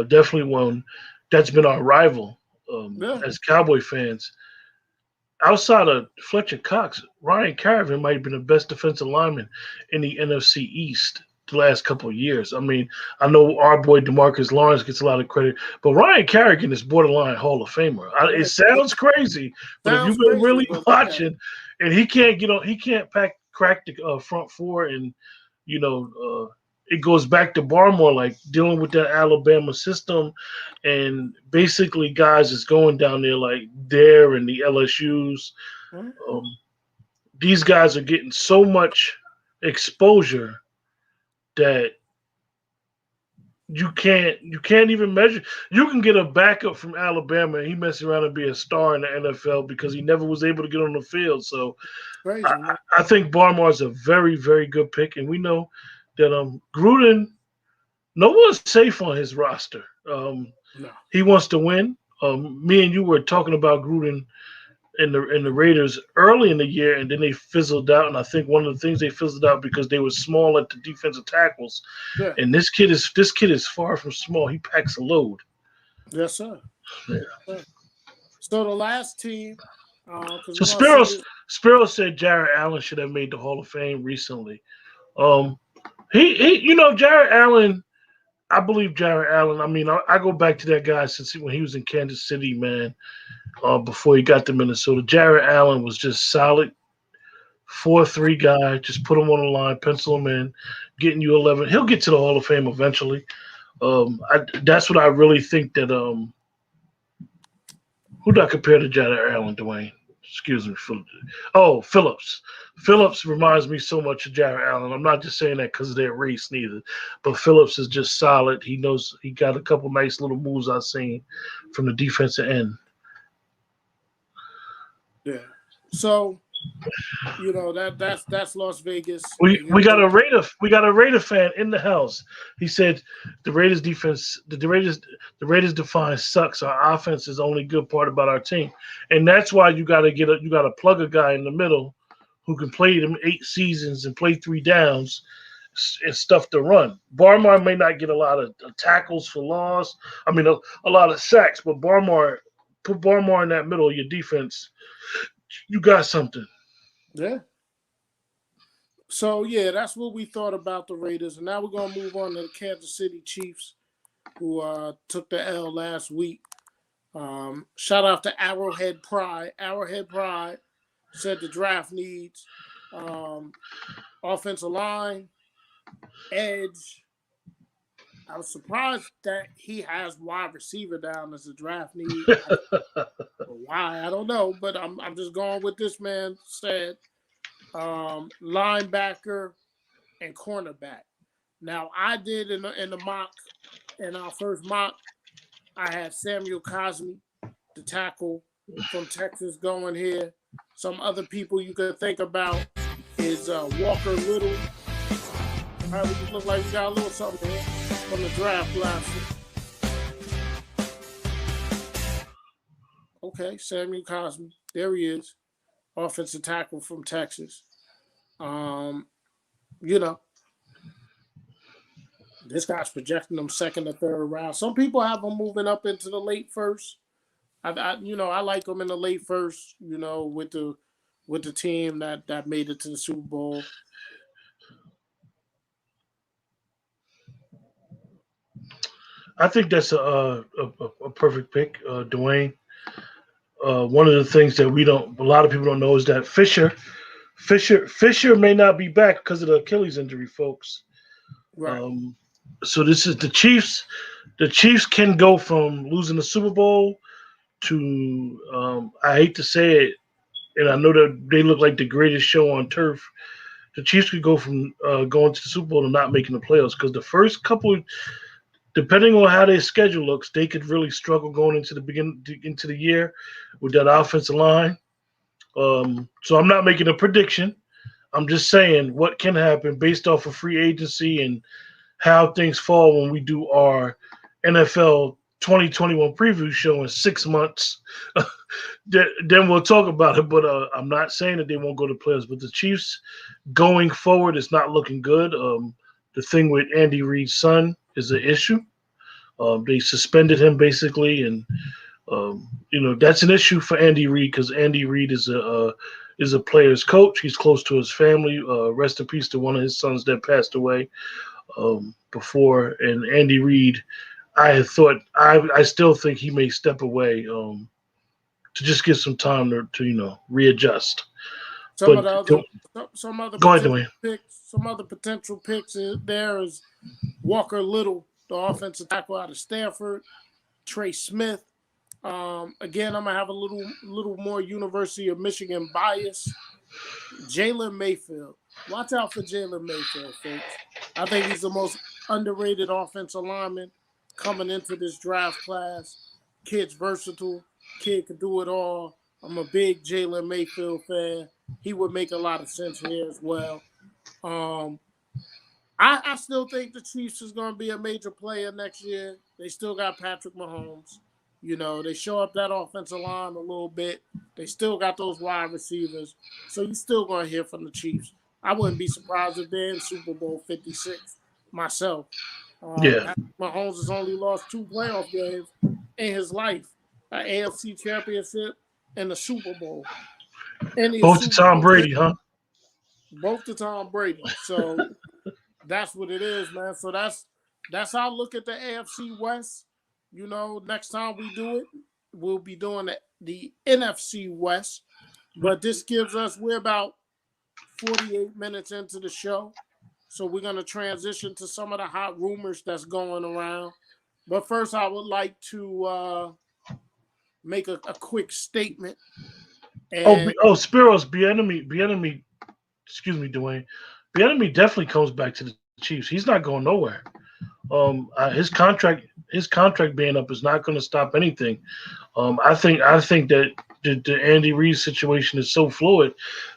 Definitely one that's been our rival as Cowboy fans. Outside of Fletcher Cox, Ryan Kerrigan might have been the best defensive lineman in the NFC East the last couple of years. I mean, I know our boy DeMarcus Lawrence gets a lot of credit, but Ryan Kerrigan is borderline Hall of Famer. It sounds crazy, but if you've been really watching, and he can't crack the front four, and it goes back to Barmore, like dealing with that Alabama system, and basically guys is going down there like there and the LSU's. These guys are getting so much exposure that you can't even measure. You can get a backup from Alabama and he messing around and be a star in the NFL because he never was able to get on the field. So crazy, I think Barmore is a very, very good pick, and we know that Gruden, no one's safe on his roster. No. He wants to win. Me and you were talking about Gruden and the Raiders early in the year, and then they fizzled out. And I think one of the things they fizzled out because they were small at the defensive tackles. Yeah. And this kid is far from small. He packs a load. Yes, sir. Yeah. So the last team. So Spiro said Jared Allen should have made the Hall of Fame recently. Jared Allen. I believe Jared Allen. I mean, I go back to that guy since when he was in Kansas City, man. Before he got to Minnesota, Jared Allen was just solid 4-3 guy. Just put him on the line, pencil him in, getting you 11. He'll get to the Hall of Fame eventually. That's what I really think that. Who do I compare to Jared Allen, Dwayne? Excuse me. Phillips. Phillips reminds me so much of Jared Allen. I'm not just saying that because of their race, neither. But Phillips is just solid. He knows he got a couple nice little moves I've seen from the defensive end. Yeah. So, that's Las Vegas. We got a Raider fan in the house. He said the Raiders defense, the Raiders defense sucks. Our offense is the only good part about our team, and that's why you got to plug a guy in the middle who can play them 8 seasons and play 3 downs and stuff to run. Barmore may not get a lot of tackles for loss. I mean, a lot of sacks, but put Barmore in that middle of your defense. You got something. Yeah. So, that's what we thought about the Raiders. And now we're going to move on to the Kansas City Chiefs, who took the L last week. Shout out to Arrowhead Pride. Arrowhead Pride said the draft needs offensive line, edge. I was surprised that he has wide receiver down as a draft need. Why? I don't know, but I'm just going with this man said. Linebacker and cornerback. Now I did in the mock, in our first mock, I had Samuel Cosmi, the tackle from Texas, going here. Some other people you could think about is Walker Little. You look like you got a little something here from the draft last year. Okay, Samuel Cosmi. There he is. Offensive tackle from Texas. This guy's projecting them second or third round. Some people have him moving up into the late first. I like him in the late first. With the team that made it to the Super Bowl. I think that's a perfect pick, Dwayne. One of the things that a lot of people don't know is that Fisher may not be back because of the Achilles injury, folks. Right. So this is the Chiefs. The Chiefs can go from losing the Super Bowl to, I hate to say it, and I know that they look like the greatest show on turf. The Chiefs could go from going to the Super Bowl to not making the playoffs because the first couple, depending on how their schedule looks, they could really struggle going into the year with that offensive line. So I'm not making a prediction. I'm just saying what can happen based off of free agency and how things fall when we do our NFL 2021 preview show in 6 months. Then we'll talk about it. But I'm not saying that they won't go to playoffs. But the Chiefs going forward is not looking good. The thing with Andy Reid's son is an issue. They suspended him basically, and that's an issue for Andy Reid because Andy Reid is a player's coach. He's close to his family. Rest in peace to one of his sons that passed away before. And Andy Reid, I still think he may step away to just get some time to readjust. Some other potential picks there is Walker Little, the offensive tackle out of Stanford, Trey Smith. Again, I'm gonna have a little more University of Michigan bias. Jalen Mayfield. Watch out for Jalen Mayfield, folks. I think he's the most underrated offensive lineman coming into this draft class. Kid's versatile. Kid can do it all. I'm a big Jalen Mayfield fan. He would make a lot of sense here as well. I still think the Chiefs is going to be a major player next year. They still got Patrick Mahomes. They show up that offensive line a little bit. They still got those wide receivers. So you're still going to hear from the Chiefs. I wouldn't be surprised if they're in Super Bowl 56 myself. Patrick Mahomes has only lost 2 playoff games in his life. An AFC championship and the Super Bowl. Both to Tom Brady, huh? Both to Tom Brady. So that's what it is, man. So that's how I look at the AFC West. Next time we do it, we'll be doing the NFC West. But this gives us, we're about 48 minutes into the show. So we're going to transition to some of the hot rumors that's going around. But first, I would like to make a quick statement. Spiros, Bieniemy, excuse me, Dwayne. Bieniemy definitely comes back to the Chiefs. He's not going nowhere. His contract being up is not going to stop anything. I think that the Andy Reid situation is so fluid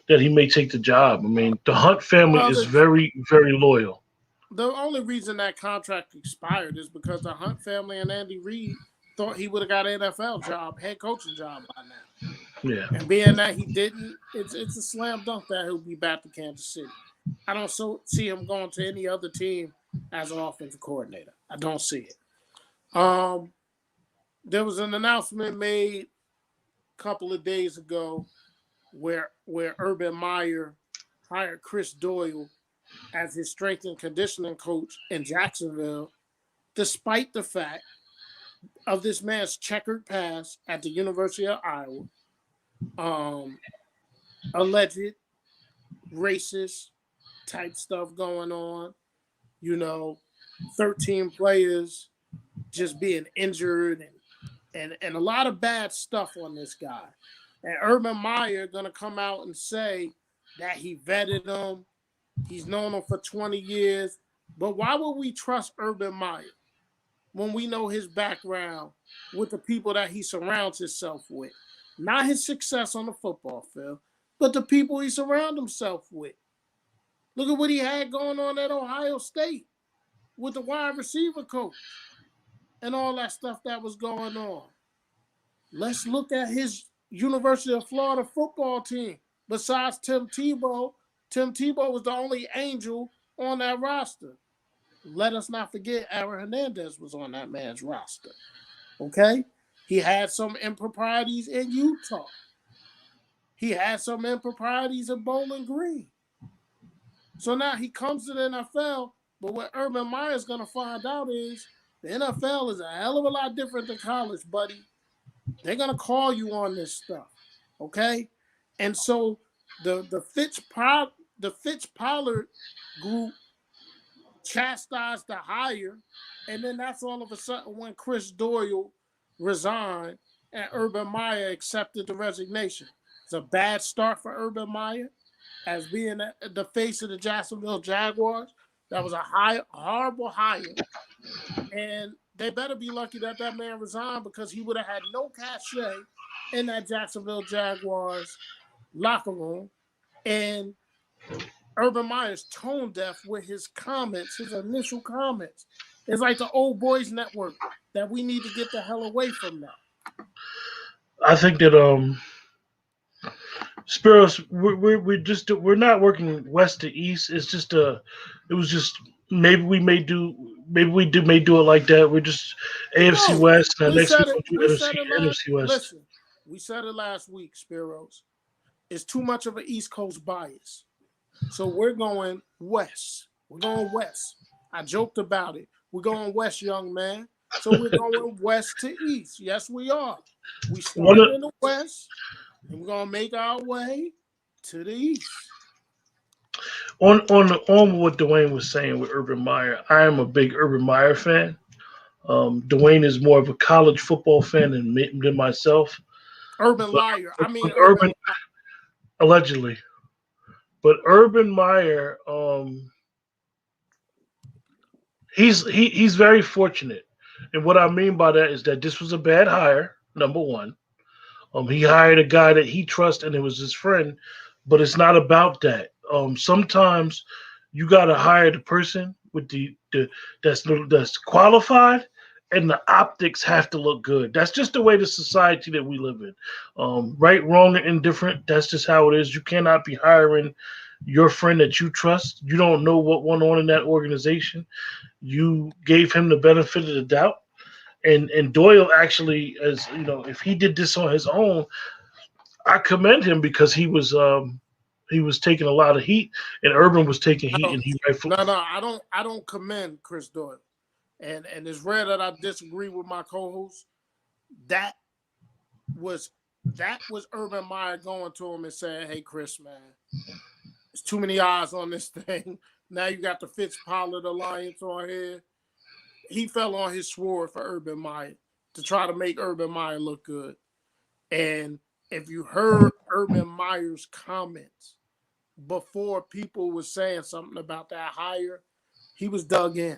that he may take the job. I mean, the Hunt family is very, very loyal. The only reason that contract expired is because the Hunt family and Andy Reid thought he would have got an NFL job, head coaching job by now. Yeah. And being that he didn't, it's a slam dunk that he'll be back to Kansas City. I don't see him going to any other team as an offensive coordinator. I don't see it. There was an announcement made a couple of days ago where Urban Meyer hired Chris Doyle as his strength and conditioning coach in Jacksonville, despite the fact of this man's checkered past at the University of Iowa, alleged racist type stuff going on. 13 players just being injured and a lot of bad stuff on this guy. And Urban Meyer going to come out and say that he vetted him. He's known him for 20 years. But why would we trust Urban Meyer when we know his background with the people that he surrounds himself with? Not his success on the football field, but the people he surrounds himself with. Look at what he had going on at Ohio State with the wide receiver coach and all that stuff that was going on. Let's look at his University of Florida football team. Besides Tim Tebow was the only angel on that roster. Let us not forget Aaron Hernandez was on that man's roster. Okay? He had some improprieties in Utah. He had some improprieties in Bowling Green. So now he comes to the NFL, but what Urban Meyer's going to find out is the NFL is a hell of a lot different than college, buddy. They're going to call you on this stuff, okay? And so the Fitz-Pollard group chastised the hire, and then that's all of a sudden when Chris Doyle resigned and Urban Meyer accepted the resignation. It's a bad start for Urban Meyer as being the face of the Jacksonville Jaguars. That was a horrible hire. And they better be lucky that man resigned because he would have had no cachet in that Jacksonville Jaguars locker room. And Urban Meyer's tone deaf with his comments, his initial comments. It's like the old boys network that we need to get the hell away from that. I think that Spiros, we're not working west to east. It's just maybe we may do it like that. We're just AFC West, and next week we'll do NFC West. Listen, we said it last week, Spiros. It's too much of an East Coast bias. So we're going west. We're going west. I joked about it. We're going west, young man. So we're going west to east. Yes, we are. We started in the west, and we're gonna make our way to the east. On what Dwayne was saying with Urban Meyer, I am a big Urban Meyer fan. Dwayne is more of a college football fan than myself. Urban Meyer. Urban allegedly. But Urban Meyer, he's very fortunate. And what I mean by that is that this was a bad hire, number one. He hired a guy that he trusts and it was his friend, but it's not about that. Sometimes you got to hire the person with that's qualified, and the optics have to look good. That's just the way the society that we live in. Right, wrong, and indifferent. That's just how it is. You cannot be hiring your friend that you trust. You don't know what went on in that organization. You gave him the benefit of the doubt. And Doyle actually, as you know, if he did this on his own, I commend him because he was taking a lot of heat, and Urban was taking heat, and he rightfully. No, I don't commend Chris Doyle, and it's rare that I disagree with my co-host. That was Urban Meyer going to him and saying, "Hey, Chris, man, there's too many eyes on this thing. Now you got the Fitz-Pollard alliance on here." He fell on his sword for Urban Meyer to try to make Urban Meyer look good. And if you heard Urban Meyer's comments before people were saying something about that hire, he was dug in.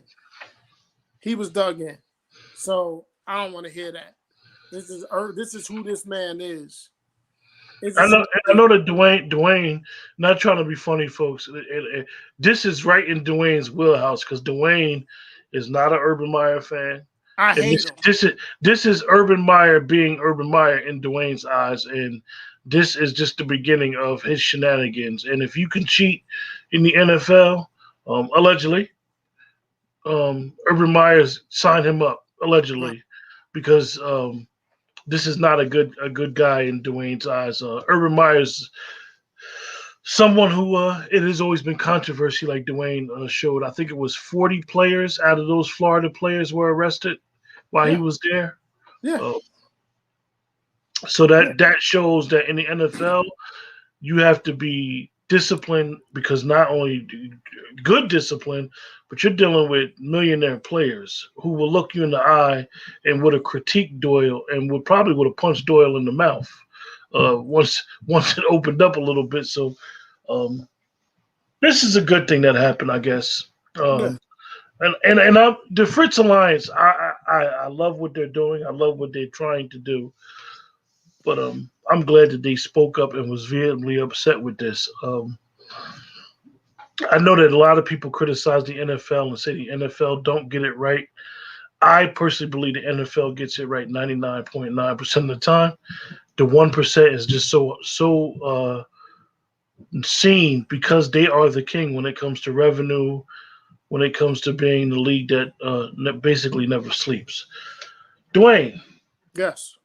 So I don't want to hear that. This is who this man is. I know that Dwayne, not trying to be funny, folks. This is right in Dwayne's wheelhouse because Dwayne is not an Urban Meyer fan. I hate him. This is Urban Meyer being Urban Meyer in Dwayne's eyes, and this is just the beginning of his shenanigans. And if you can cheat in the NFL, allegedly, Urban Meyer's signed him up allegedly because this is not a good guy in Dwayne's eyes. Urban Meyer's someone who it has always been controversy, like Dwayne showed. I think it was 40 players out of those Florida players were arrested while he was there. Yeah. So that shows that in the NFL, you have to be disciplined, because not only good discipline, but you're dealing with millionaire players who will look you in the eye and would have critiqued Doyle and would have punched Doyle in the mouth once it opened up a little bit. So this is a good thing that happened, I guess. Yeah. And the Fritz Alliance, I love what they're doing. I love what they're trying to do. But I'm glad that they spoke up and was vehemently upset with this. I know that a lot of people criticize the NFL and say the NFL don't get it right. I personally believe the NFL gets it right 99.9% of the time. The 1% is just so seen because they are the king when it comes to revenue, when it comes to being the league that basically never sleeps. Dwayne, Yes.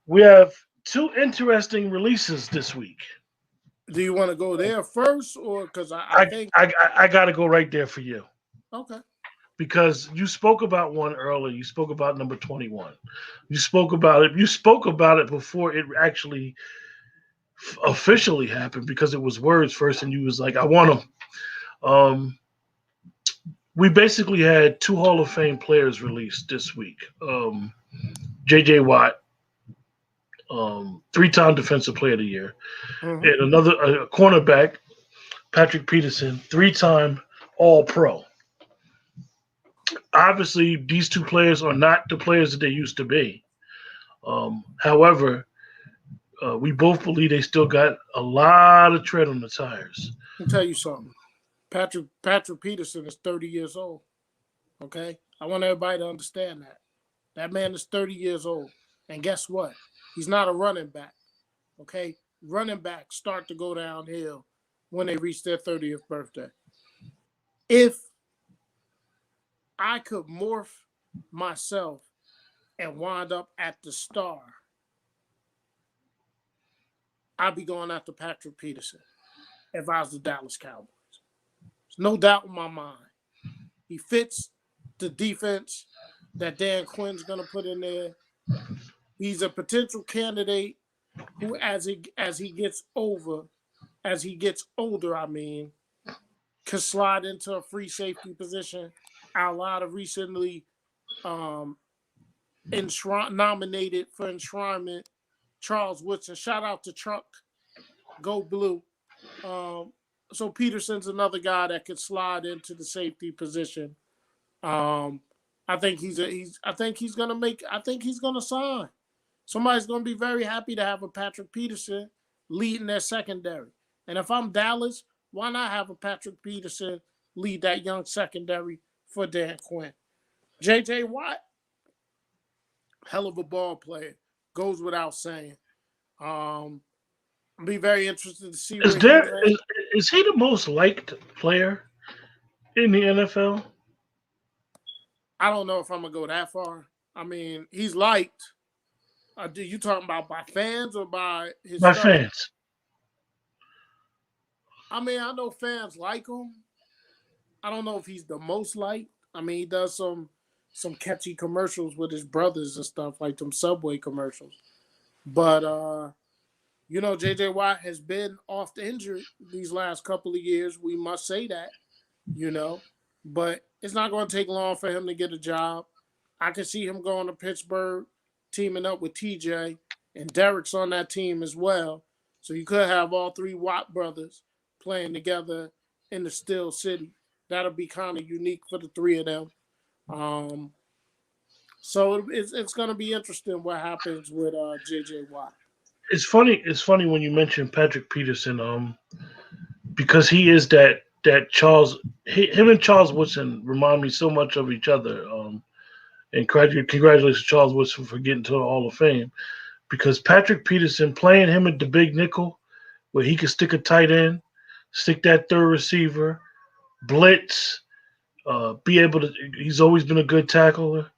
we have two interesting releases this week. Do you want to go there first, or because I think I got to go right there for you. Okay. Because you spoke about one earlier. You spoke about number 21. You spoke about it. You spoke about it before it actually officially happened, because it was words first, and you was like, "I want them." We basically had two Hall of Fame players released this week. J.J. Watt, 3-time Defensive Player of the Year, and another cornerback, Patrick Peterson, 3-time All-Pro. Obviously, these two players are not the players that they used to be. However, we both believe they still got a lot of tread on the tires. Let me tell you something. Patrick Peterson is 30 years old. Okay? I want everybody to understand that. That man is 30 years old. And guess what? He's not a running back. Okay? Running backs start to go downhill when they reach their 30th birthday. If I could morph myself and wind up at the star, I'd be going after Patrick Peterson if I was the Dallas Cowboys. There's no doubt in my mind. He fits the defense that Dan Quinn's going to put in there. He's a potential candidate who, as he gets older, could slide into a free safety position. A lot of recently nominated for enshrinement, Charles Woodson. Shout out to Truck, go blue. So Peterson's another guy that could slide into the safety position. I think he's gonna sign. Somebody's gonna be very happy to have a Patrick Peterson leading their secondary. And if I'm Dallas, why not have a Patrick Peterson lead that young secondary for Dan Quinn? J.J. Watt, hell of a ball player, goes without saying. I'll be very interested to see. Is he the most liked player in the NFL? I don't know if I'm gonna go that far. I mean, he's liked. Do you talking about by fans or by his? By fans. I mean, I know fans like him. I don't know if he's the most liked. I mean, he does some catchy commercials with his brothers and stuff, like them Subway commercials. But J.J. Watt has been off the injury these last couple of years. We must say that, But it's not going to take long for him to get a job. I can see him going to Pittsburgh, teaming up with TJ, and Derek's on that team as well. So you could have all three Watt brothers playing together in the Steel City. That'll be kind of unique for the three of them. So it's going to be interesting what happens with J.J. Watt. It's funny when you mention Patrick Peterson, because he is that Charles. Him and Charles Woodson remind me so much of each other. And congratulations, Charles Woodson, for getting to the Hall of Fame, because Patrick Peterson playing him at the big nickel, where he could stick a tight end, stick that third receiver, blitz, be able to. He's always been a good tackler.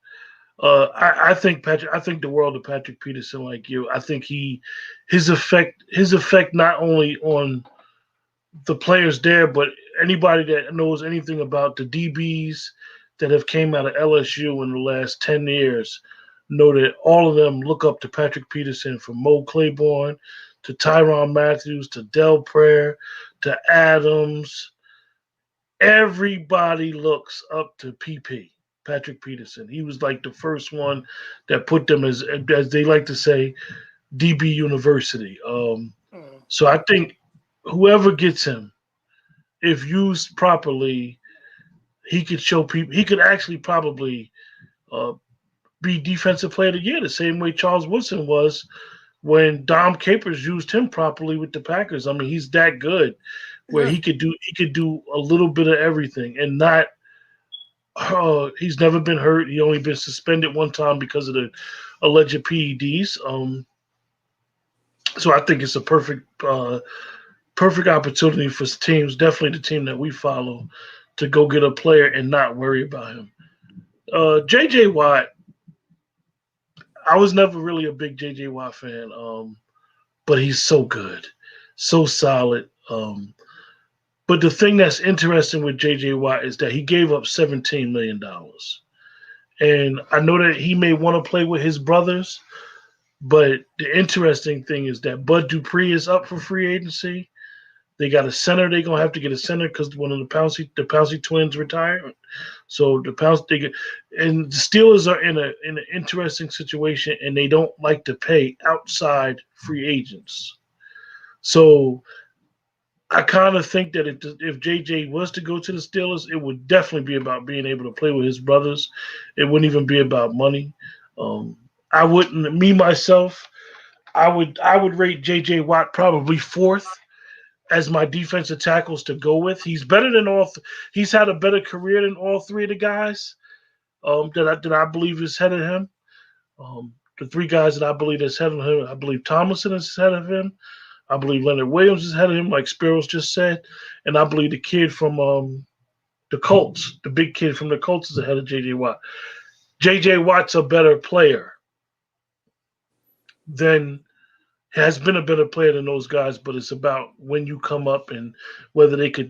I think the world of Patrick Peterson, like you. I think his effect not only on the players there, but anybody that knows anything about the DBs that have came out of LSU in the last 10 years know that all of them look up to Patrick Peterson, from Mo Claiborne to Tyrann Matthews to Del Prayer to Adams. Everybody looks up to PP, Patrick Peterson. He was like the first one that put them as they like to say, DB University. So I think whoever gets him, if used properly, he could show people. He could actually probably be Defensive Player of the Year the same way Charles Woodson was when Dom Capers used him properly with the Packers. I mean, he's that good where he could do a little bit of everything and not. He's never been hurt. He only been suspended one time because of the alleged PEDs. So I think it's a perfect opportunity for teams, definitely the team that we follow, to go get a player and not worry about him. J.J. Watt, I was never really a big J.J. Watt fan, but he's so good, so solid. But the thing that's interesting with J.J. Watt is that he gave up $17 million. And I know that he may want to play with his brothers, but the interesting thing is that Bud Dupree is up for free agency. They got a center. They're going to have to get a center because one of the Pouncey twins retired. So the and the Steelers are in an interesting situation, and they don't like to pay outside free agents. So I kind of think that if JJ was to go to the Steelers, it would definitely be about being able to play with his brothers. It wouldn't even be about money. I wouldn't, me myself, I would rate JJ Watt probably fourth as my defensive tackles to go with. He's better than he's had a better career than all three of the guys that I believe is ahead of him. The three guys that I believe is ahead of him, I believe Tomlinson is ahead of him. I believe Leonard Williams is ahead of him, like Spiros just said. And I believe the kid from the Colts, the big kid from the Colts, is ahead of J.J. Watt. J.J. Watt's a better player has been a better player than those guys, but it's about when you come up and whether they could,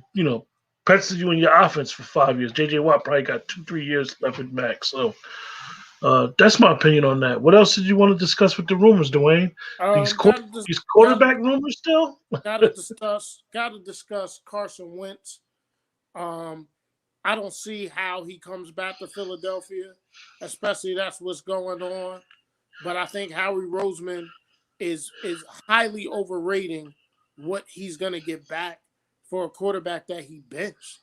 pencil you in your offense for 5 years. J.J. Watt probably got 2-3 years left at max. So that's my opinion on that. What else did you want to discuss with the rumors, Dwayne? These quarterback rumors still? Gotta discuss Carson Wentz. I don't see how he comes back to Philadelphia, especially that's what's going on. But I think Howie Roseman is highly overrating what he's going to get back for a quarterback that he benched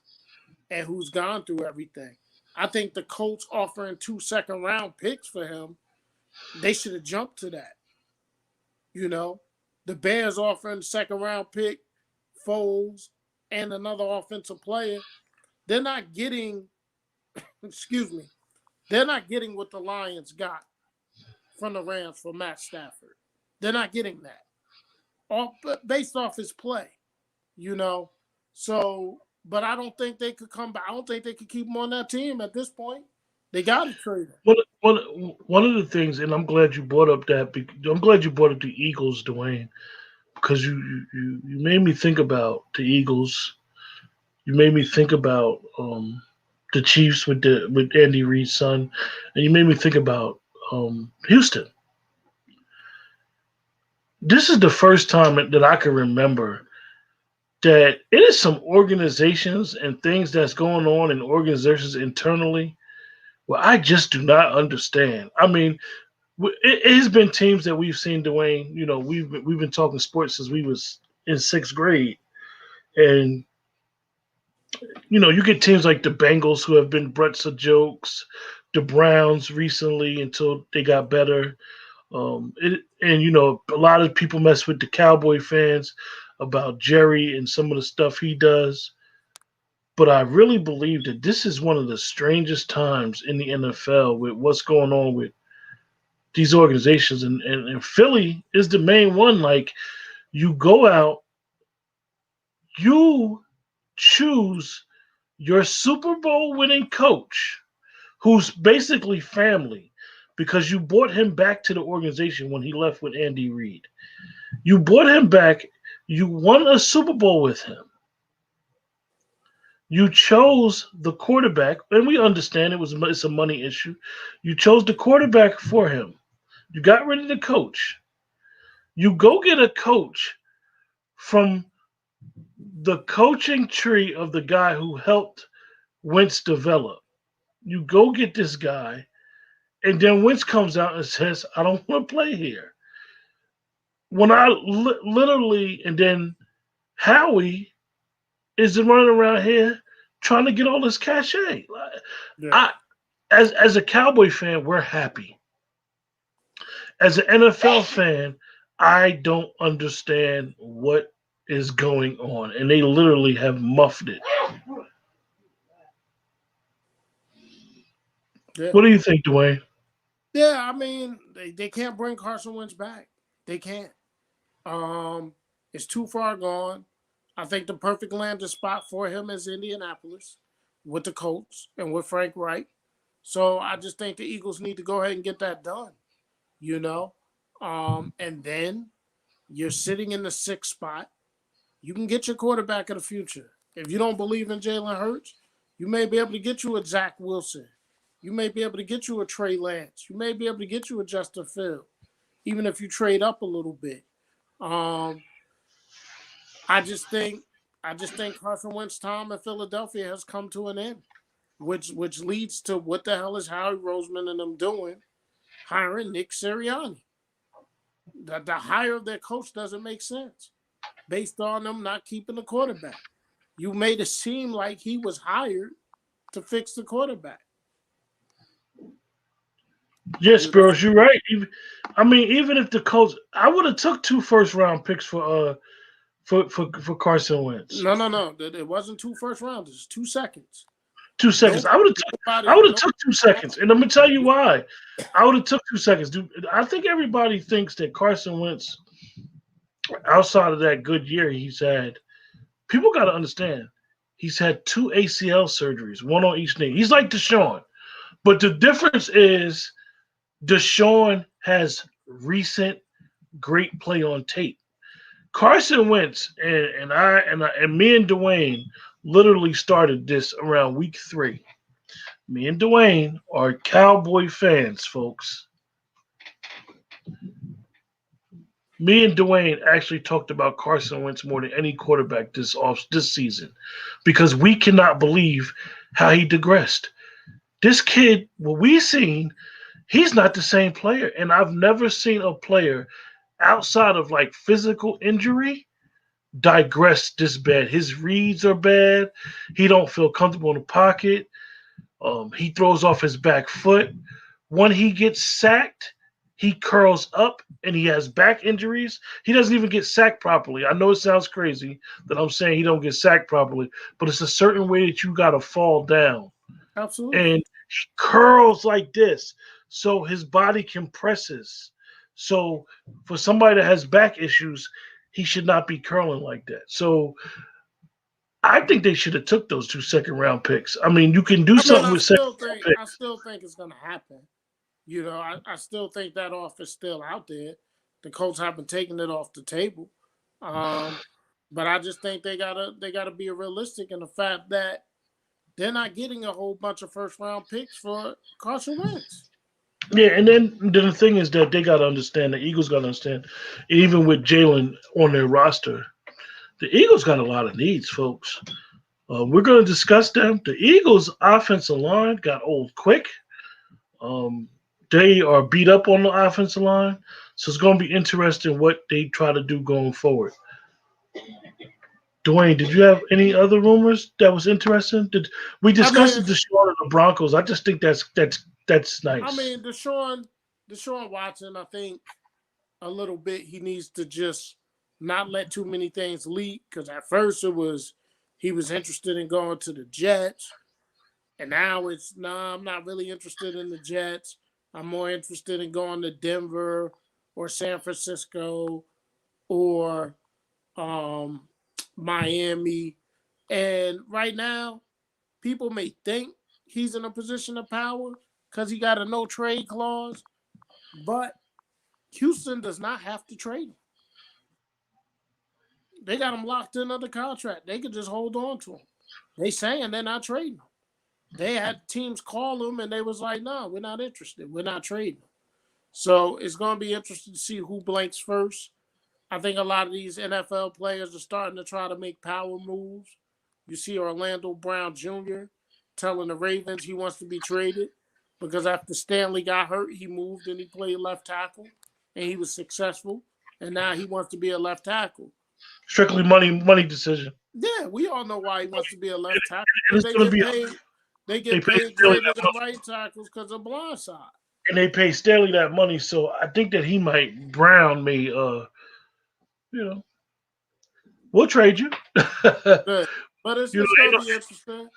and who's gone through everything. I think the Colts offering 2 second-round picks for him, they should have jumped to that. The Bears offering second-round pick, Foles, and another offensive player. They're not getting, they're not getting what the Lions got from the Rams for Matt Stafford. They're not getting that. Based off his play, So, but I don't think they could come back. I don't think they could keep him on that team at this point. They got to trade him. One of the things, and I'm glad you brought up the Eagles, Dwayne, because you made me think about the Eagles. You made me think about the Chiefs with Andy Reid's son, and you made me think about Houston. This is the first time that I can remember that it is some organizations and things that's going on in organizations internally where I just do not understand. I mean, it has been teams that we've seen, Dwayne. We've been talking sports since we was in 6th grade, and you get teams like the Bengals who have been breadths of jokes, the Browns recently until they got better. A lot of people mess with the Cowboy fans about Jerry and some of the stuff he does. But I really believe that this is one of the strangest times in the NFL with what's going on with these organizations. And Philly is the main one. Like, you go out, you choose your Super Bowl winning coach, who's basically family, because you brought him back to the organization when he left with Andy Reid. You brought him back. You won a Super Bowl with him. You chose the quarterback, and we understand it's a money issue. You chose the quarterback for him. You got rid of the coach. You go get a coach from the coaching tree of the guy who helped Wentz develop. You go get this guy, and then Wentz comes out and says, I don't want to play here. When I literally, and then Howie is running around here trying to get all this cachet. Yeah. As a Cowboy fan, we're happy. As an NFL fan, I don't understand what is going on, and they literally have muffed it. Yeah. What do you think, Dwayne? Yeah, I mean, they can't bring Carson Wentz back. They can't. It's too far gone. I think the perfect landing spot for him is Indianapolis with the Colts and with Frank Reich. So I just think the Eagles need to go ahead and get that done, you know? And then you're sitting in the 6th spot. You can get your quarterback of the future. If you don't believe in Jalen Hurts, you may be able to get you a Zach Wilson. You may be able to get you a Trey Lance. You may be able to get you a Justin Fields, even if you trade up a little bit. I just think Carson Wentz's time in Philadelphia has come to an end, which leads to what the hell is Howie Roseman and them doing, hiring Nick Sirianni. The hire of their coach doesn't make sense based on them not keeping the quarterback. You made it seem like he was hired to fix the quarterback. Yes, Burroughs, you're right. Even if the Colts, I would have took 2 first-round picks for Carson Wentz. No. It wasn't 2 first rounds. It's 2 seconds. 2 seconds. I would have took 2 seconds, and I'm gonna tell you why. I would have took 2 seconds. Dude, I think everybody thinks that Carson Wentz, outside of that good year he's had, people got to understand he's had 2 ACL surgeries, 1 on each knee. He's like Deshaun, but the difference is Deshaun has recent great play on tape. Carson Wentz and me and Dwayne literally started this around week 3. Me and Dwayne are Cowboy fans, folks. Me and Dwayne actually talked about Carson Wentz more than any quarterback this season because we cannot believe how he digressed. This kid, what we've seen, he's not the same player. And I've never seen a player outside of like physical injury digress this bad. His reads are bad. He don't feel comfortable in the pocket. He throws off his back foot. When he gets sacked, he curls up and he has back injuries. He doesn't even get sacked properly. I know it sounds crazy that I'm saying he don't get sacked properly, but it's a certain way that you got to fall down. Absolutely. And he curls like this, so his body compresses. So for somebody that has back issues, he should not be curling like that. So I think they should have took those 2 second-round picks. I mean, you can do something with second-round picks. I still think it's going to happen. You know, I still think that offer is still out there. The Colts haven't taken it off the table. But I just think they gotta be realistic in the fact that they're not getting a whole bunch of first-round picks for Carson Wentz. Yeah, and then the thing is that they got to understand, the Eagles got to understand, even with Jalen on their roster, the Eagles got a lot of needs, folks. We're going to discuss them. The Eagles' offensive line got old quick. They are beat up on the offensive line, so it's going to be interesting what they try to do going forward. Dwayne, did you have any other rumors that was interesting? We discussed the Deshaun of the Broncos? I just think that's nice. I mean, Deshaun Watson, I think a little bit he needs to just not let too many things leak, because at first he was interested in going to the Jets, and now it's I'm not really interested in the Jets. I'm more interested in going to Denver or San Francisco or Miami. And right now, people may think he's in a position of power because he got a no trade clause, but Houston does not have to trade him. They got him locked in under contract. They could just hold on to him. They saying they're not trading him. They had teams call him and they was like, no, we're not interested. We're not trading him. So it's going to be interesting to see who blanks first. I think a lot of these NFL players are starting to try to make power moves. You see Orlando Brown Jr. telling the Ravens he wants to be traded because after Stanley got hurt, he moved and he played left tackle, and he was successful. And now he wants to be a left tackle. Strictly money decision. Yeah, we all know why he wants to be a left tackle. They get pay paid greater than right tackles because of blindside. And they pay Staley that money, so I think that Brown may, we'll trade you. But it's gonna be interesting.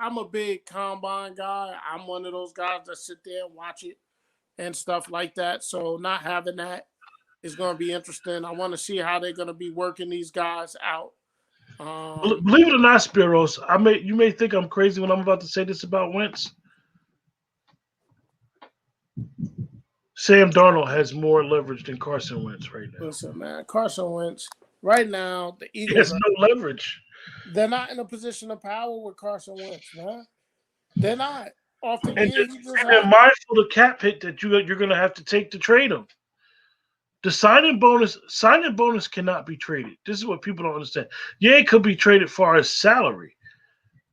I'm a big combine guy. I'm one of those guys that sit there and watch it and stuff like that. So not having that is going to be interesting. I want to see how they're going to be working these guys out. Believe it or not, Spiros, you may think I'm crazy when I'm about to say this about Wentz. Sam Darnold has more leverage than Carson Wentz right now. Listen, man, Carson Wentz, right now, the Eagles has no leverage. They're not in a position of power with Carson Wentz, man. They're not. And they're mindful of the cap hit that you're going to have to take to trade him. The signing bonus cannot be traded. This is what people don't understand. Yeah, it could be traded far as salary,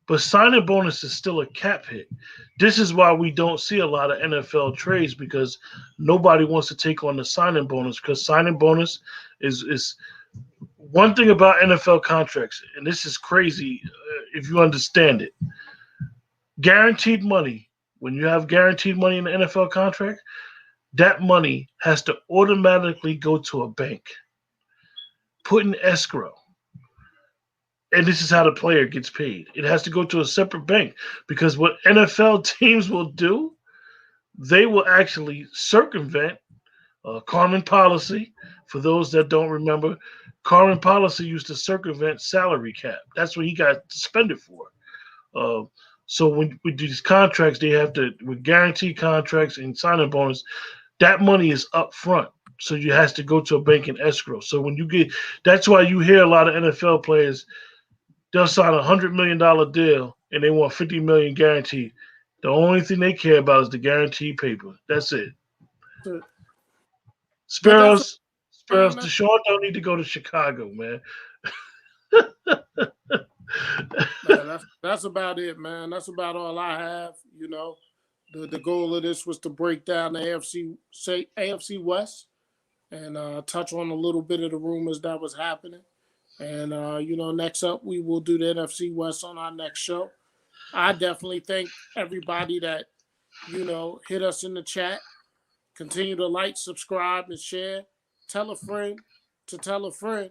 but signing bonus is still a cap hit. This is why we don't see a lot of NFL trades, because nobody wants to take on the signing bonus, because signing bonus is one thing about NFL contracts, and this is crazy if you understand it. Guaranteed money, when you have guaranteed money in the NFL contract, that money has to automatically go to a bank, put in escrow. And this is how the player gets paid. It has to go to a separate bank, because what NFL teams will do, they will actually circumvent Carmen policy. For those that don't remember, Carmen policy used to circumvent salary cap. That's what he got suspended for. So with these contracts, they have to, with guaranteed contracts and signing bonus, that money is up front. So you has to go to a bank in escrow. So that's why you hear a lot of NFL players, they'll sign $100 million deal and they want $50 million guaranteed. The only thing they care about is the guaranteed paper. That's it. Sparrows, Deshaun don't need to go to Chicago, man. That's about it, man. That's about all I have. The goal of this was to break down the AFC West and touch on a little bit of the rumors that was happening. And, next up, we will do the NFC West on our next show. I definitely thank everybody that, hit us in the chat. Continue to like, subscribe, and share. Tell a friend to tell a friend.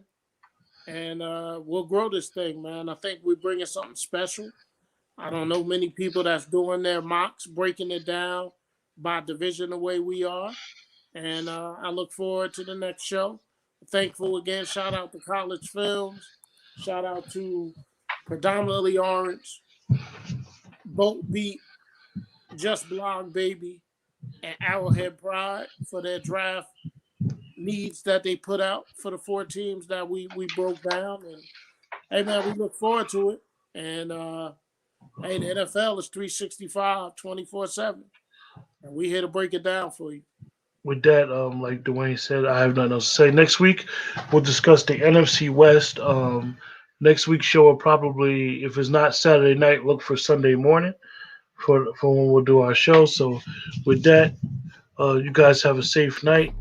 And we'll grow this thing, man. I think we're bringing something special. I don't know many people that's doing their mocks, breaking it down by division the way we are. And I look forward to the next show. Thankful again. Shout out to College Films. Shout out to Predominantly Orange, Boat Beat, Just Blog Baby, and Arrowhead Pride for their draft needs that they put out for the 4 teams that we broke down. And hey, man, we look forward to it. And hey, the NFL is 365, 24/7. And we here to break it down for you. With that, like Dwayne said, I have nothing else to say. Next week, we'll discuss the NFC West. Next week's show will probably, if it's not Saturday night, look for Sunday morning for when we'll do our show. So with that, you guys have a safe night.